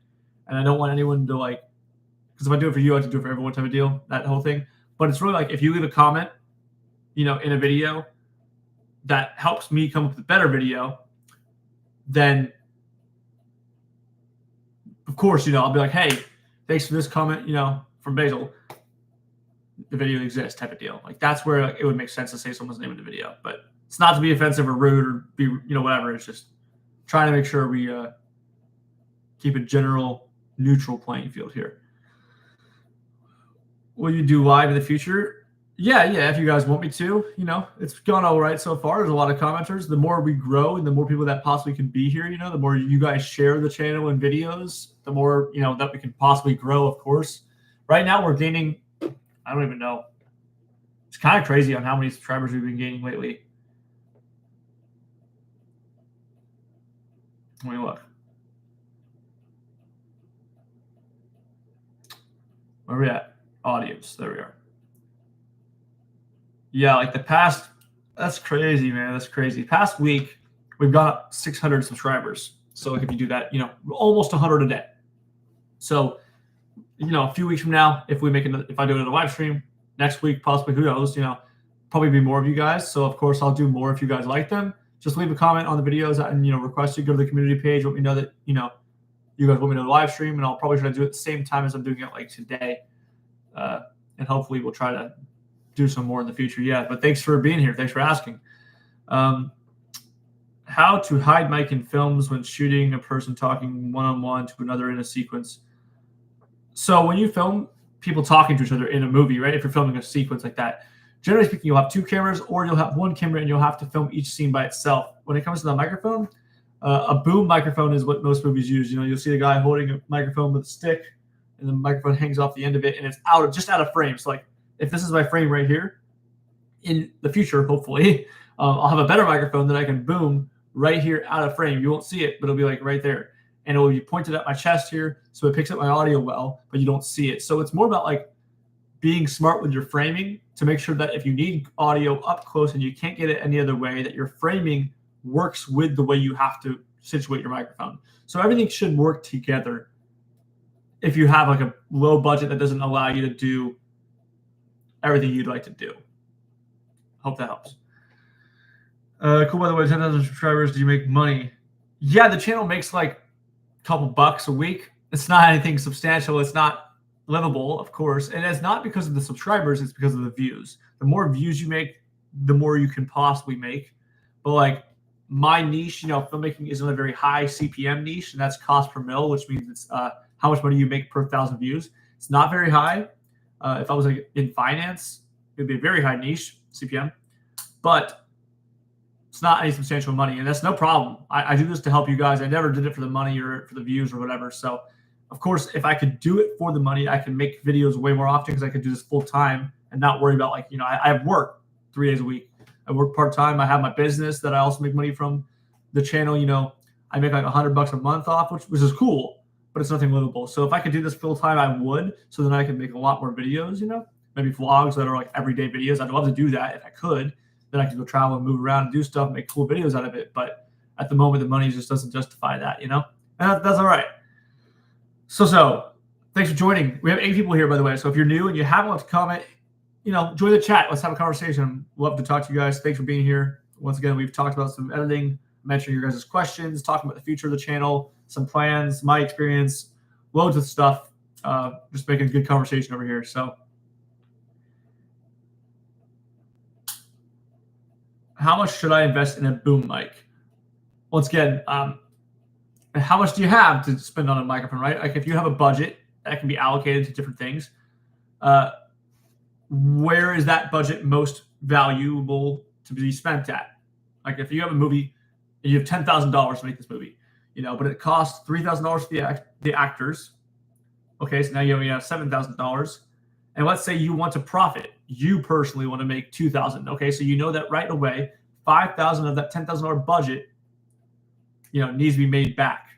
and I don't want anyone to like, because if I do it for you, I have to do it for everyone type of deal, that whole thing. But it's really like if you leave a comment, in a video that helps me come up with a better video, then of course I'll be like, hey, thanks for this comment, from Basil. The video exists type of deal. Like that's where it would make sense to say someone's name in the video, but it's not to be offensive or rude or be whatever. It's just trying to make sure we keep a general neutral playing field here. Will you do live in the future? Yeah, if you guys want me to. It's gone all right so far. There's a lot of commenters. The more we grow and the more people that possibly can be here, the more you guys share the channel and videos, the more that we can possibly grow, of course. Right now we're gaining, I don't even know. It's kind of crazy on how many subscribers we've been gaining lately. Let me look. Where are we at? Audience. There we are. Yeah, like the past, that's crazy, man. That's crazy. Past week, we've gone up 600 subscribers. So like if you do that, almost 100 a day. So, a few weeks from now, if I do another live stream, next week, possibly, who knows, probably be more of you guys. So of course I'll do more if you guys like them. Just leave a comment on the videos and request to go to the community page. Let me know that you guys want me to live stream, and I'll probably try to do it at the same time as I'm doing it like today. And hopefully we'll try to do some more in the future. Yeah, but thanks for being here. Thanks for asking. How to hide mic in films when shooting a person talking one-on-one to another in a sequence. So when you film people talking to each other in a movie, right? If you're filming a sequence like that, generally speaking, you'll have two cameras or you'll have one camera and you'll have to film each scene by itself. When it comes to the microphone, a boom microphone is what most movies use. You'll see the guy holding a microphone with a stick and the microphone hangs off the end of it and it's just out of frame. So like if this is my frame right here, in the future, hopefully, I'll have a better microphone that I can boom right here out of frame. You won't see it, but it'll be like right there. And it will be pointed at my chest here, so it picks up my audio well, but you don't see it. So it's more about like being smart with your framing to make sure that if you need audio up close and you can't get it any other way, that your framing works with the way you have to situate your microphone. So everything should work together if you have like a low budget that doesn't allow you to do everything you'd like to do. Hope that helps. Cool, by the way, 10,000 subscribers. Do you make money? Yeah, the channel makes like a couple bucks a week. It's not anything substantial. It's not livable, of course. And it's not because of the subscribers. It's because of the views. The more views you make, the more you can possibly make. But like my niche, filmmaking isn't a very high CPM niche, and that's cost per mil, which means it's how much money you make per 1,000 views. It's not very high. If I was like in finance, it would be a very high niche CPM, but it's not any substantial money, and that's no problem. I do this to help you guys. I never did it for the money or for the views or whatever. So, of course, if I could do it for the money, I can make videos way more often because I could do this full time and not worry about I have work 3 days a week. I work part time. I have my business that I also make money from. The channel, I make like $100 a month off, which is cool, but it's nothing livable. So if I could do this full time, I would. So then I could make a lot more videos. Maybe vlogs that are like everyday videos. I'd love to do that if I could. Then I could go travel and move around and do stuff, make cool videos out of it. But at the moment, the money just doesn't justify that, And that's all right. So thanks for joining. We have 8 people here, by the way. So if you're new and you haven't left a comment, join the chat. Let's have a conversation. Love to talk to you guys. Thanks for being here. Once again, we've talked about some editing, mentioning your guys' questions, talking about the future of the channel, some plans, my experience, loads of stuff. Just making a good conversation over here. So how much should I invest in a boom mic? Once again, how much do you have to spend on a microphone, right? Like if you have a budget that can be allocated to different things, where is that budget most valuable to be spent at? Like if you have a movie and you have $10,000 to make this movie, but it costs $3,000 for the actors. Okay, so now you only have $7,000. And let's say you want to profit. You personally want to make $2,000. Okay, so you know that right away, $5,000 of that $10,000 budget, needs to be made back.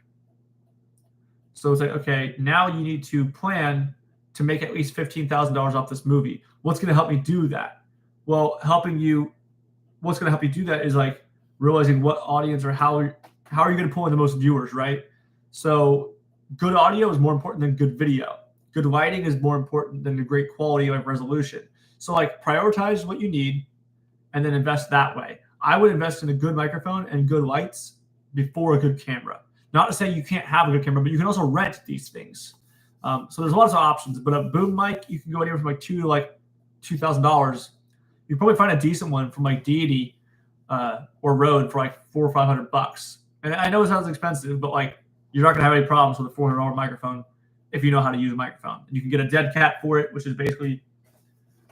So it's like, okay, now you need to plan to make at least $15,000 off this movie. What's going to help me do that? Well, what's going to help you do that is like realizing what audience or how are you going to pull in the most viewers, right? So good audio is more important than good video. Good lighting is more important than the great quality of resolution. So like prioritize what you need and then invest that way. I would invest in a good microphone and good lights before a good camera. Not to say you can't have a good camera, but you can also rent these things. So there's lots of options, but a boom mic, you can go anywhere from like $2,000 to like $2,000. You probably find a decent one from like Deity or Rode for like $400 or $500. And I know it sounds expensive, but like you're not gonna have any problems with a $400 microphone if you know how to use a microphone. You can get a dead cat for it, which is basically,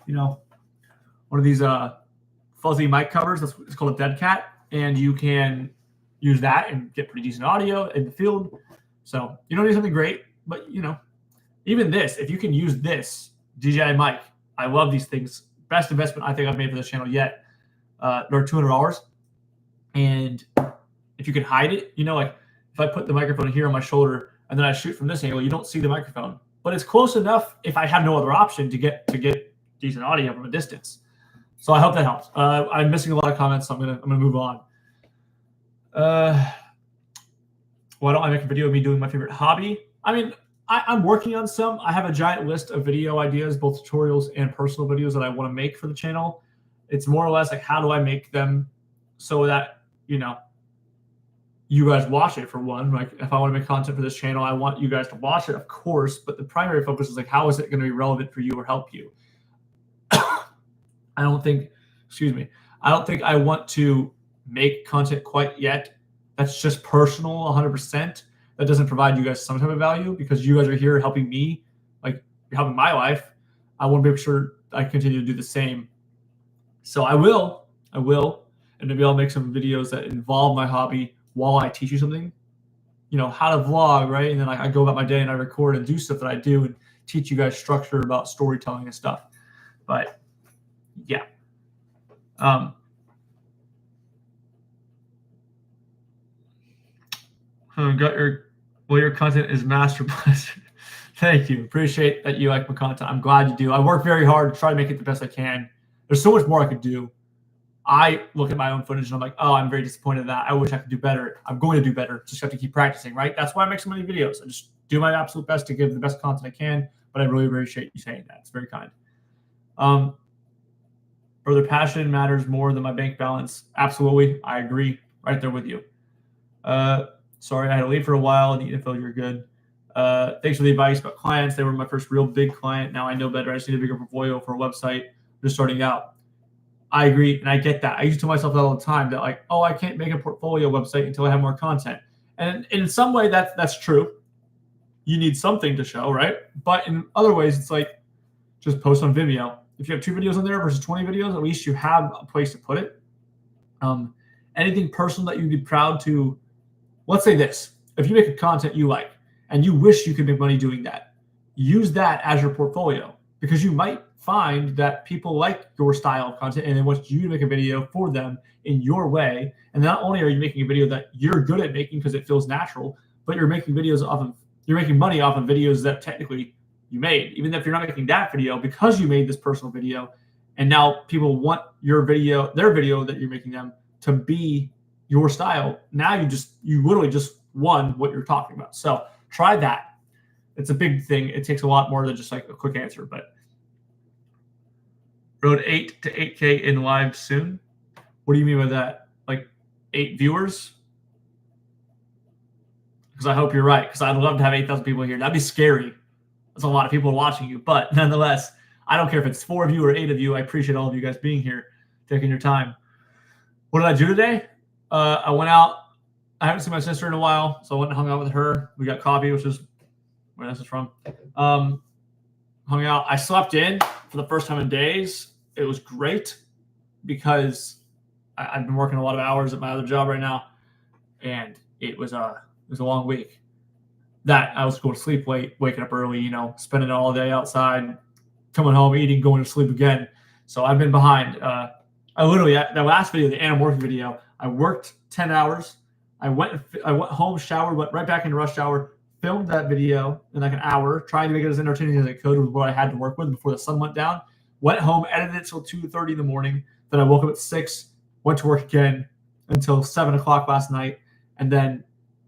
one of these fuzzy mic covers. It's called a dead cat, and you can use that and get pretty decent audio in the field. So you don't need something great, but even this, if you can use this DJI mic, I love these things. Best investment I think I've made for this channel yet. They're $200, and if you can hide it, like if I put the microphone here on my shoulder and then I shoot from this angle, you don't see the microphone, but it's close enough if I have no other option to get decent audio from a distance. So I hope that helps. I'm missing a lot of comments, so I'm gonna move on. Why don't I make a video of me doing my favorite hobby? I mean, I'm working on some. I have a giant list of video ideas, both tutorials and personal videos that I want to make for the channel. It's more or less like, how do I make them so that, you guys watch it, for one. Like, if I want to make content for this channel, I want you guys to watch it, of course, but the primary focus is like, how is it going to be relevant for you or help you? I don't think I want to make content quite yet that's just personal 100%. That doesn't provide you guys some type of value, because you guys are here helping me, like, helping my life. I want to make sure I continue to do the same. So I will, and maybe I'll make some videos that involve my hobby while I teach you something, how to vlog, right? And then I go about my day and I record and do stuff that I do and teach you guys structure about storytelling and stuff. But yeah. Your content is master blaster. Thank you. Appreciate that you like my content. I'm glad you do. I work very hard to try to make it the best I can. There's so much more I could do. I look at my own footage and I'm like, oh, I'm very disappointed in that. I wish I could do better. I'm going to do better. Just have to keep practicing, right? That's why I make so many videos. I just do my absolute best to give the best content I can, but I really appreciate you saying that. It's very kind. Brother, passion matters more than my bank balance. Absolutely. I agree. Right there with you. Sorry, I had to leave for a while. The info, you're good. Thanks for the advice about clients. They were my first real big client. Now I know better. I just need a bigger portfolio for a website. Just starting out. I agree, and I get that. I used to tell myself that all the time, that like, oh, I can't make a portfolio website until I have more content. And in some way, that's true. You need something to show, right? But in other ways, it's like, just post on Vimeo. If you have 2 videos on there versus 20 videos, at least you have a place to put it. Anything personal that you'd be proud to. Let's say this: if you make a content you like and you wish you could make money doing that, use that as your portfolio, because you might find that people like your style of content and they want you to make a video for them in your way. And not only are you making a video that you're good at making because it feels natural, but you're making money off of videos that technically you made, even if you're not making that video, because you made this personal video. And now people want their video that you're making them to be your style. Now you literally just won what you're talking about. So try that. It's a big thing. It takes a lot more than just like a quick answer. But road 8 to 8K in live soon. What do you mean by that? Like 8 viewers? Because I hope you're right. Because I'd love to have 8,000 people here. That'd be scary. That's a lot of people watching you. But nonetheless, I don't care if it's 4 of you or 8 of you. I appreciate all of you guys being here, taking your time. What did I do today? I went out. I haven't seen my sister in a while, so I went and hung out with her. We got coffee, which is where this is from. Hung out. I slept in for the first time in days. It was great because I've been working a lot of hours at my other job right now, and it was a long week. That I was going to sleep late, waking up early, spending it all day outside, coming home, eating, going to sleep again. So I've been behind. I literally, the last video, the anamorphic video, I worked 10 hours. I went home, showered, went right back into rush hour, filmed that video in like an hour, trying to make it as entertaining as I could with what I had to work with before the sun went down. Went home, edited it till 2:30 in the morning. Then I woke up at 6, went to work again until 7 o'clock last night, and then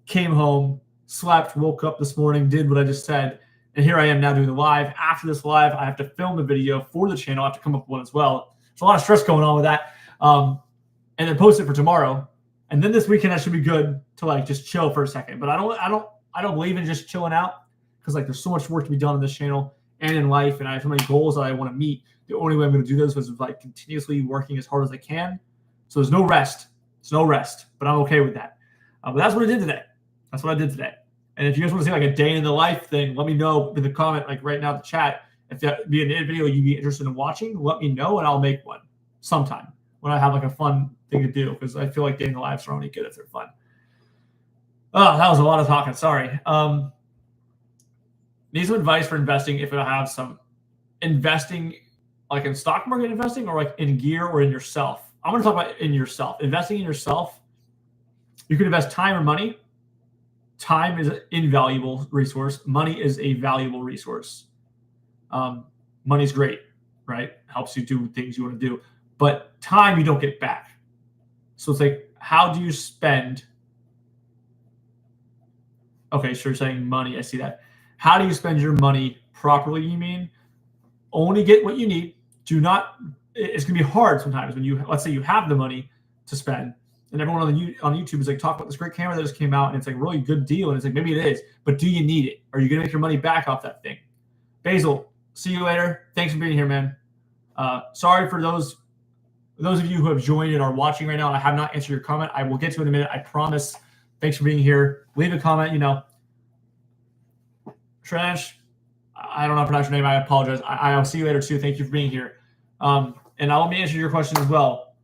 came home, slept, woke up this morning, did what I just said, and here I am now doing the live. After this live, I have to film the video for the channel. I have to come up with one as well. There's a lot of stress going on with that. And then post it for tomorrow. And then this weekend I should be good to like just chill for a second. But I don't believe in just chilling out, because like there's so much work to be done on this channel and in life, and I have so many goals that I want to meet. The only way I'm going to do this is like continuously working as hard as I can. So there's no rest. But I'm okay with that. But that's what I did today. And if you guys want to see like a day in the life thing, let me know in the comment, like right now in the chat. If that be a video you'd be interested in watching, let me know and I'll make one sometime when I have like a fun thing to do, because I feel like day in the lives are only good if they're fun. Oh, that was a lot of talking. Sorry. Need some advice for investing if I have some. Investing like in stock market investing, or like in gear, or in yourself. I'm going to talk about in yourself. Investing in yourself. You can invest time or money. Time is an invaluable resource. Money is a valuable resource. Money's great, right? Helps you do things you want to do. But time you don't get back. So it's like, how do you spend? Okay, so you're saying money. I see that. How do you spend your money properly, you mean? Only get what you need. Do not it's going to be hard sometimes when you, let's say you have the money to spend, and everyone on YouTube is like, talk about this great camera that just came out, and it's like a really good deal, and it's like, maybe it is, but do you need it? Are you going to make your money back off that thing? Basil, see you later. Thanks for being here, man. Sorry for those of you who have joined and are watching right now, and I have not answered your comment. I will get to it in a minute, I promise. Thanks for being here. Leave a comment, Trash, I don't know how to pronounce your name. I apologize. I'll see you later too. Thank you for being here. And let me answer your question as well.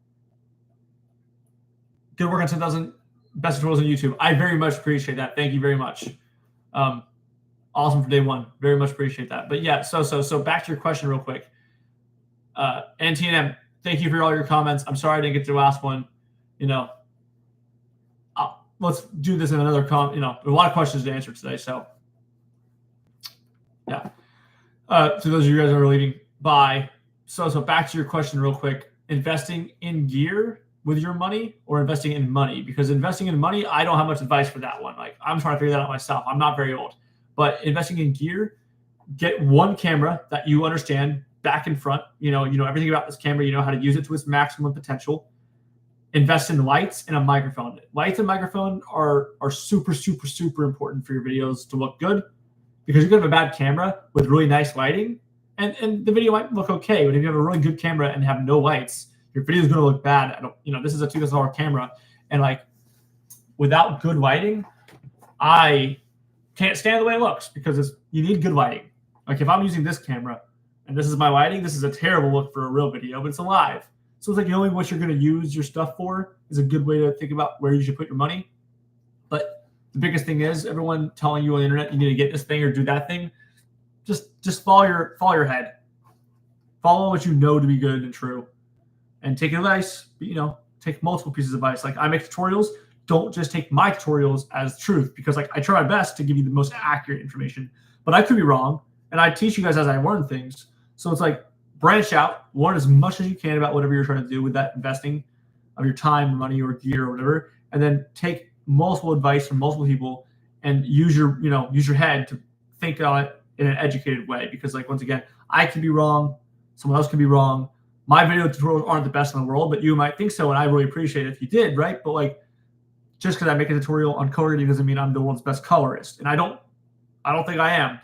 Good work on 10,000 best tutorials on YouTube. I very much appreciate that. Thank you very much. Awesome for day one. Very much appreciate that. But yeah, so back to your question real quick. NTNM, thank you for all your comments. I'm sorry I didn't get to the last one. Let's do this in another there's a lot of questions to answer today. So yeah. To those of you guys that are leaving, bye. So back to your question real quick. Investing in gear with your money or investing in money? Because investing in money, I don't have much advice for that one. Like, I'm trying to figure that out myself. I'm not very old. But investing in gear, get one camera that you understand back and front. You know everything about this camera. You know how to use it to its maximum potential. Invest in lights and a microphone. Lights and microphone are super, super, super important for your videos to look good, because you're going to have a bad camera with really nice lighting, and the video might look okay. But if you have a really good camera and have no lights, your video is going to look bad. This is a $2,000 camera, and like without good lighting, I can't stand the way it looks, because you need good lighting. Like if I'm using this camera and this is my lighting, this is a terrible look for a real video, but it's alive. So it's like knowing what you're going to use your stuff for is a good way to think about where you should put your money. But the biggest thing is everyone telling you on the internet you need to get this thing or do that thing. Just follow your head. Follow what you know to be good and true, and take advice. Take multiple pieces of advice. Like I make tutorials. Don't just take my tutorials as truth, because like I try my best to give you the most accurate information, but I could be wrong, and I teach you guys as I learn things. So it's like branch out, learn as much as you can about whatever you're trying to do with that investing of your time, money, or gear or whatever, and then take multiple advice from multiple people and use your head to think on it in an educated way. Because like, once again, I could be wrong, someone else could be wrong. My video tutorials aren't the best in the world, but you might think so, and I really appreciate it if you did, right? But like, just because I make a tutorial on color grading doesn't mean I'm the world's best colorist, and I don't think I am.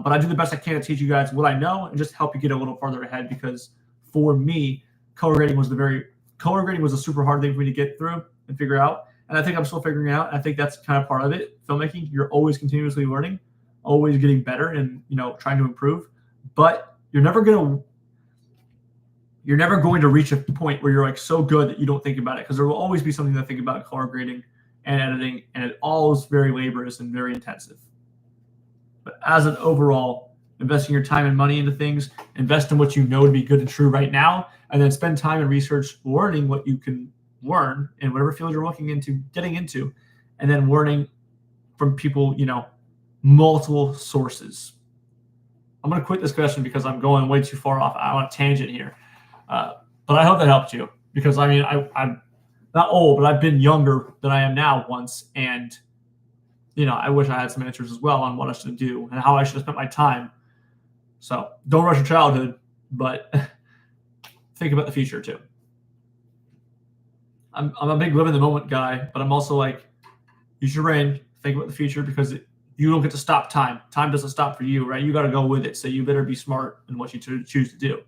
But I do the best I can to teach you guys what I know and just help you get a little farther ahead. Because for me, color grading was a super hard thing for me to get through and figure out. And I think I'm still figuring it out. And I think that's kind of part of it. Filmmaking, you're always continuously learning, always getting better, and trying to improve. But you're never going to reach a point where you're like so good that you don't think about it, because there will always be something to think about in color grading and editing, and it all is very laborious and very intensive. But as an overall, investing your time and money into things, invest in what you know to be good and true right now, and then spend time and research learning what you can learn in whatever field you're getting into, and then learning from people, multiple sources. I'm going to quit this question because I'm going way too far off. I'm on a tangent here. But I hope that helped you, because I'm not old, but I've been younger than I am now once, and I wish I had some answers as well on what I should do and how I should have spent my time. So don't rush your childhood, but think about the future too. I'm a big live in the moment guy, but I'm also like, use your brain, think about the future, because you don't get to stop time. Time doesn't stop for you, right? You got to go with it. So you better be smart in what you choose to do.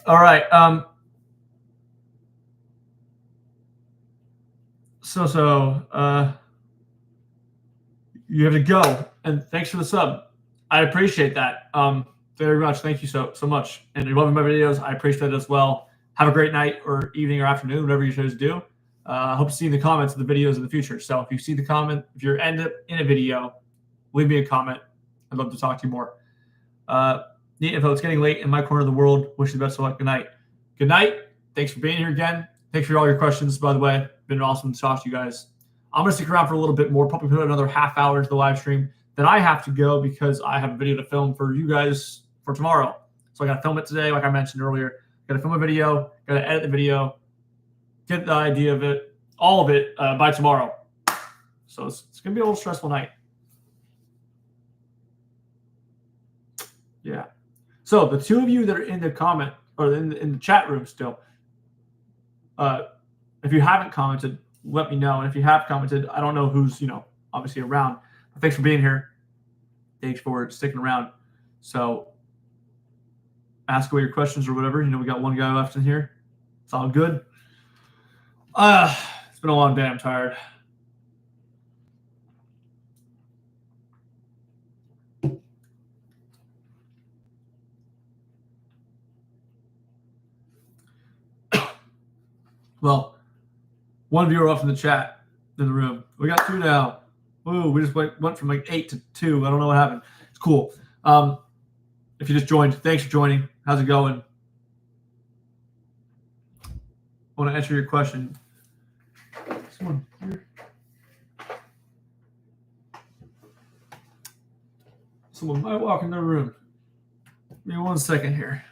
All right. You have to go, and thanks for the sub. I appreciate that very much. Thank you so much. And you're loving my videos. I appreciate it as well. Have a great night or evening or afternoon, whatever you choose to do. I hope to see you in the comments of the videos in the future. So if you see the comment, if you're end up in a video, leave me a comment. I'd love to talk to you more. Neat info. It's getting late in my corner of the world. Wish you the best of luck. Good night. Good night. Thanks for being here again. Thanks for all your questions, by the way. Been awesome to talk to you guys. I'm going to stick around for a little bit more, probably put another half hour into the live stream. Then I have to go because I have a video to film for you guys for tomorrow. So I got to film it today, like I mentioned earlier. Got to film a video, got to edit the video, get the idea of it, all of it by tomorrow. So it's going to be a little stressful night. Yeah. So the two of you that are in the comment or in the chat room still. If you haven't commented, let me know. And if you have commented, I don't know who's, obviously around. But thanks for being here. Thanks for sticking around. So ask away your questions or whatever. We got one guy left in here. It's all good. It's been a long day. I'm tired. Well, one viewer off in the chat in the room. We got 2 now. Ooh, we just went from like 8 to 2. I don't know what happened. It's cool. If you just joined, thanks for joining. How's it going? I want to answer your question. Someone here. Someone might walk in the room. Give me 1 second here.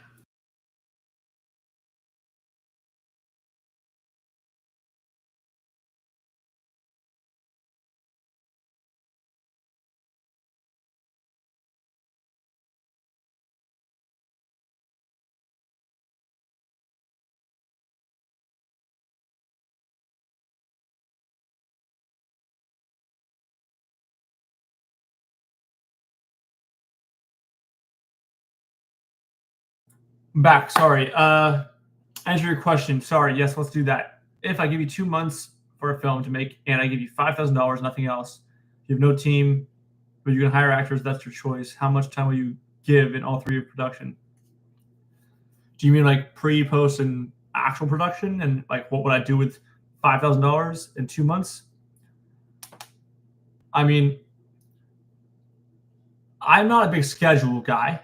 I'm back. Sorry. Answer your question. Sorry. Yes, let's do that. If I give you 2 months for a film to make and I give you $5,000, nothing else, you have no team, but you can hire actors, that's your choice. How much time will you give in all 3 of production? Do you mean like pre, post, and actual production? And like what would I do with $5,000 in 2 months? I mean, I'm not a big schedule guy.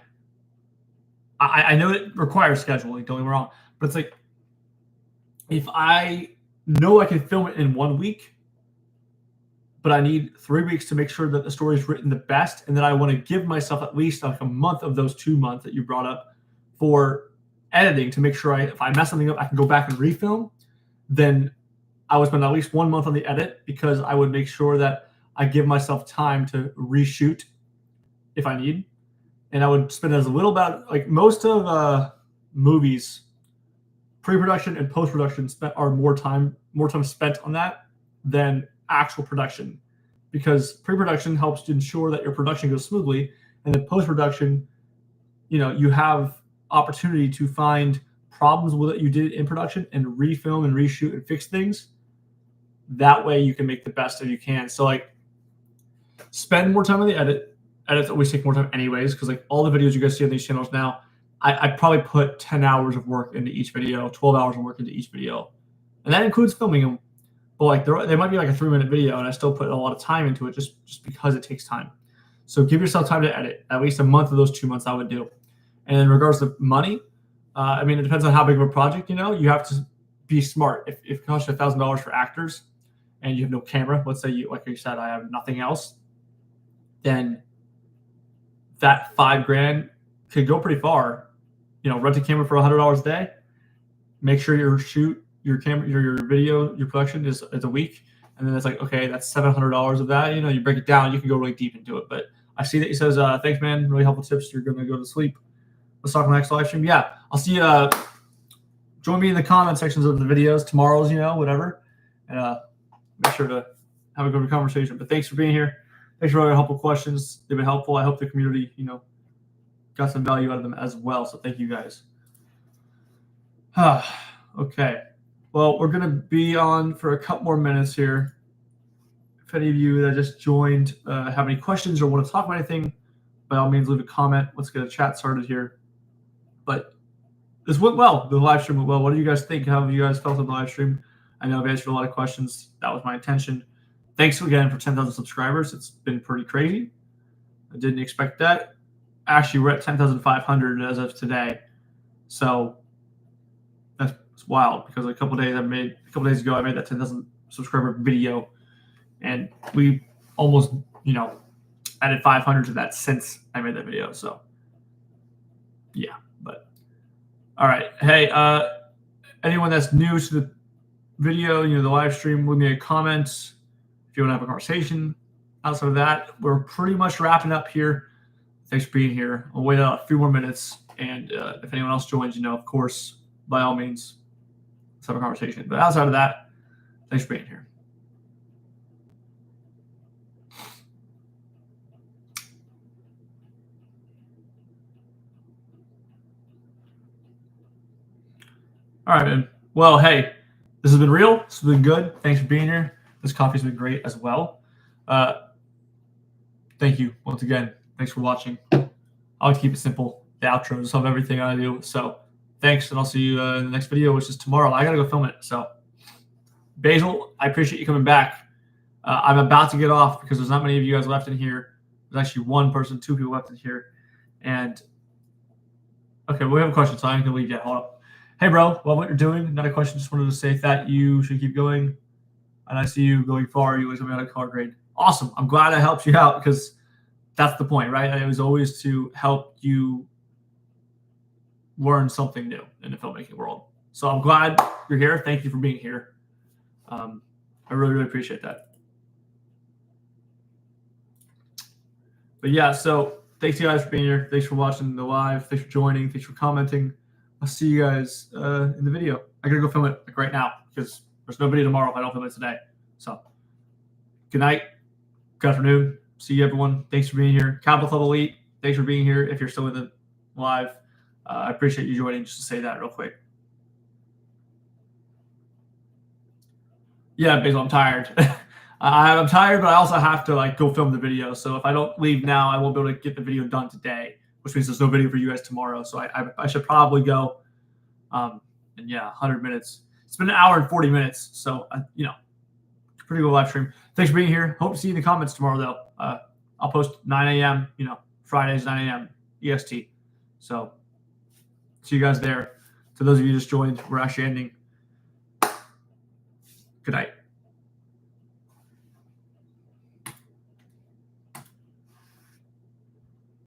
I know it requires scheduling, don't get me wrong, but it's like if I know I can film it in 1 week, but I need 3 weeks to make sure that the story is written the best, and then I want to give myself at least like a month of those 2 months that you brought up for editing to make sure if I mess something up, I can go back and refilm, then I would spend at least 1 month on the edit because I would make sure that I give myself time to reshoot if I need. And I would spend as little about like most of movies, pre-production and post-production are more time spent on that than actual production, because pre-production helps to ensure that your production goes smoothly, and then post-production, you have opportunity to find problems with what you did in production and refilm and reshoot and fix things. That way you can make the best that you can. So like spend more time on the edit. Edits always take more time anyways, because like all the videos you guys see on these channels now, I probably put 10 hours of work into each video, 12 hours of work into each video. And that includes filming them. But like they might be like a 3-minute video, and I still put a lot of time into it just because it takes time. So give yourself time to edit. At least a month of those 2 months I would do. And in regards to money, I mean, it depends on how big of a project, you have to be smart. If it costs you $1,000 for actors and you have no camera, let's say like you said, I have nothing else, then that $5,000 could go pretty far. Rent a camera for $100 a day. Make sure your camera, your video, your production is a week, and then it's like, okay, that's $700 of that. You break it down, you can go really deep into it. But I see that he says, thanks, man, really helpful tips. You're gonna go to sleep. Let's talk on the next live stream. Yeah, I'll see you. Join me in the comment sections of the videos tomorrow's, whatever, and make sure to have a good conversation. But thanks for being here. Thanks for all your helpful questions. They've been helpful. I hope the community, got some value out of them as well. So thank you guys. Okay. Well, we're going to be on for a couple more minutes here. If any of you that just joined have any questions or want to talk about anything, by all means, leave a comment. Let's get a chat started here. But this went well. The live stream went well. What do you guys think? How have you guys felt on the live stream? I know I've answered a lot of questions. That was my intention. Thanks again for 10,000 subscribers. It's been pretty crazy. I didn't expect that. Actually, we're at 10,500 as of today. So that's wild, because a couple days ago I made that 10,000 subscriber video, and we almost added 500 to that since I made that video. So yeah, but all right. Hey, anyone that's new to the video, the live stream, leave me a comment if you want to have a conversation. Outside of that, we're pretty much wrapping up here. Thanks for being here. I'll wait out a few more minutes. And if anyone else joins, of course, by all means, let's have a conversation. But outside of that, thanks for being here. All right, man. Well, hey, this has been real. This has been good. Thanks for being here. This coffee's been great as well. Thank you once again. Thanks for watching. I like to keep it simple. The outros of everything I do. So thanks, and I'll see you in the next video, which is tomorrow. I got to go film it. So Basil, I appreciate you coming back. I'm about to get off because there's not many of you guys left in here. There's actually one person, two people left in here. And, okay, we have a question, so I ain't going to leave yet. Hold up. Hey, bro, love what you're doing. Not a question. Just wanted to say that you should keep going. And I see you going far. You always have a car grade. Awesome. I'm glad I helped you out because that's the point, right? It was always to help you learn something new in the filmmaking world. So I'm glad you're here. Thank you for being here. I really, really appreciate that. But yeah, so thanks you guys for being here. Thanks for watching the live. Thanks for joining. Thanks for commenting. I'll see you guys in the video. I gotta go film it right now because there's no video tomorrow if I don't film it today. So good night, good afternoon. See you everyone. Thanks for being here. Capital Club Elite, thanks for being here. If you're still in the live, I appreciate you joining. Just to say that real quick. Yeah, Basil, I'm tired. I'm tired, but I also have to go film the video. So if I don't leave now, I won't be able to get the video done today, which means there's no video for you guys tomorrow. So I should probably go. And yeah, 100 minutes. It's been an hour and 40 minutes. So, pretty good live stream. Thanks for being here. Hope to see you in the comments tomorrow, though. I'll post 9 a.m., Fridays, 9 a.m. EST. So see you guys there. To those of you who just joined, we're actually ending. Good night.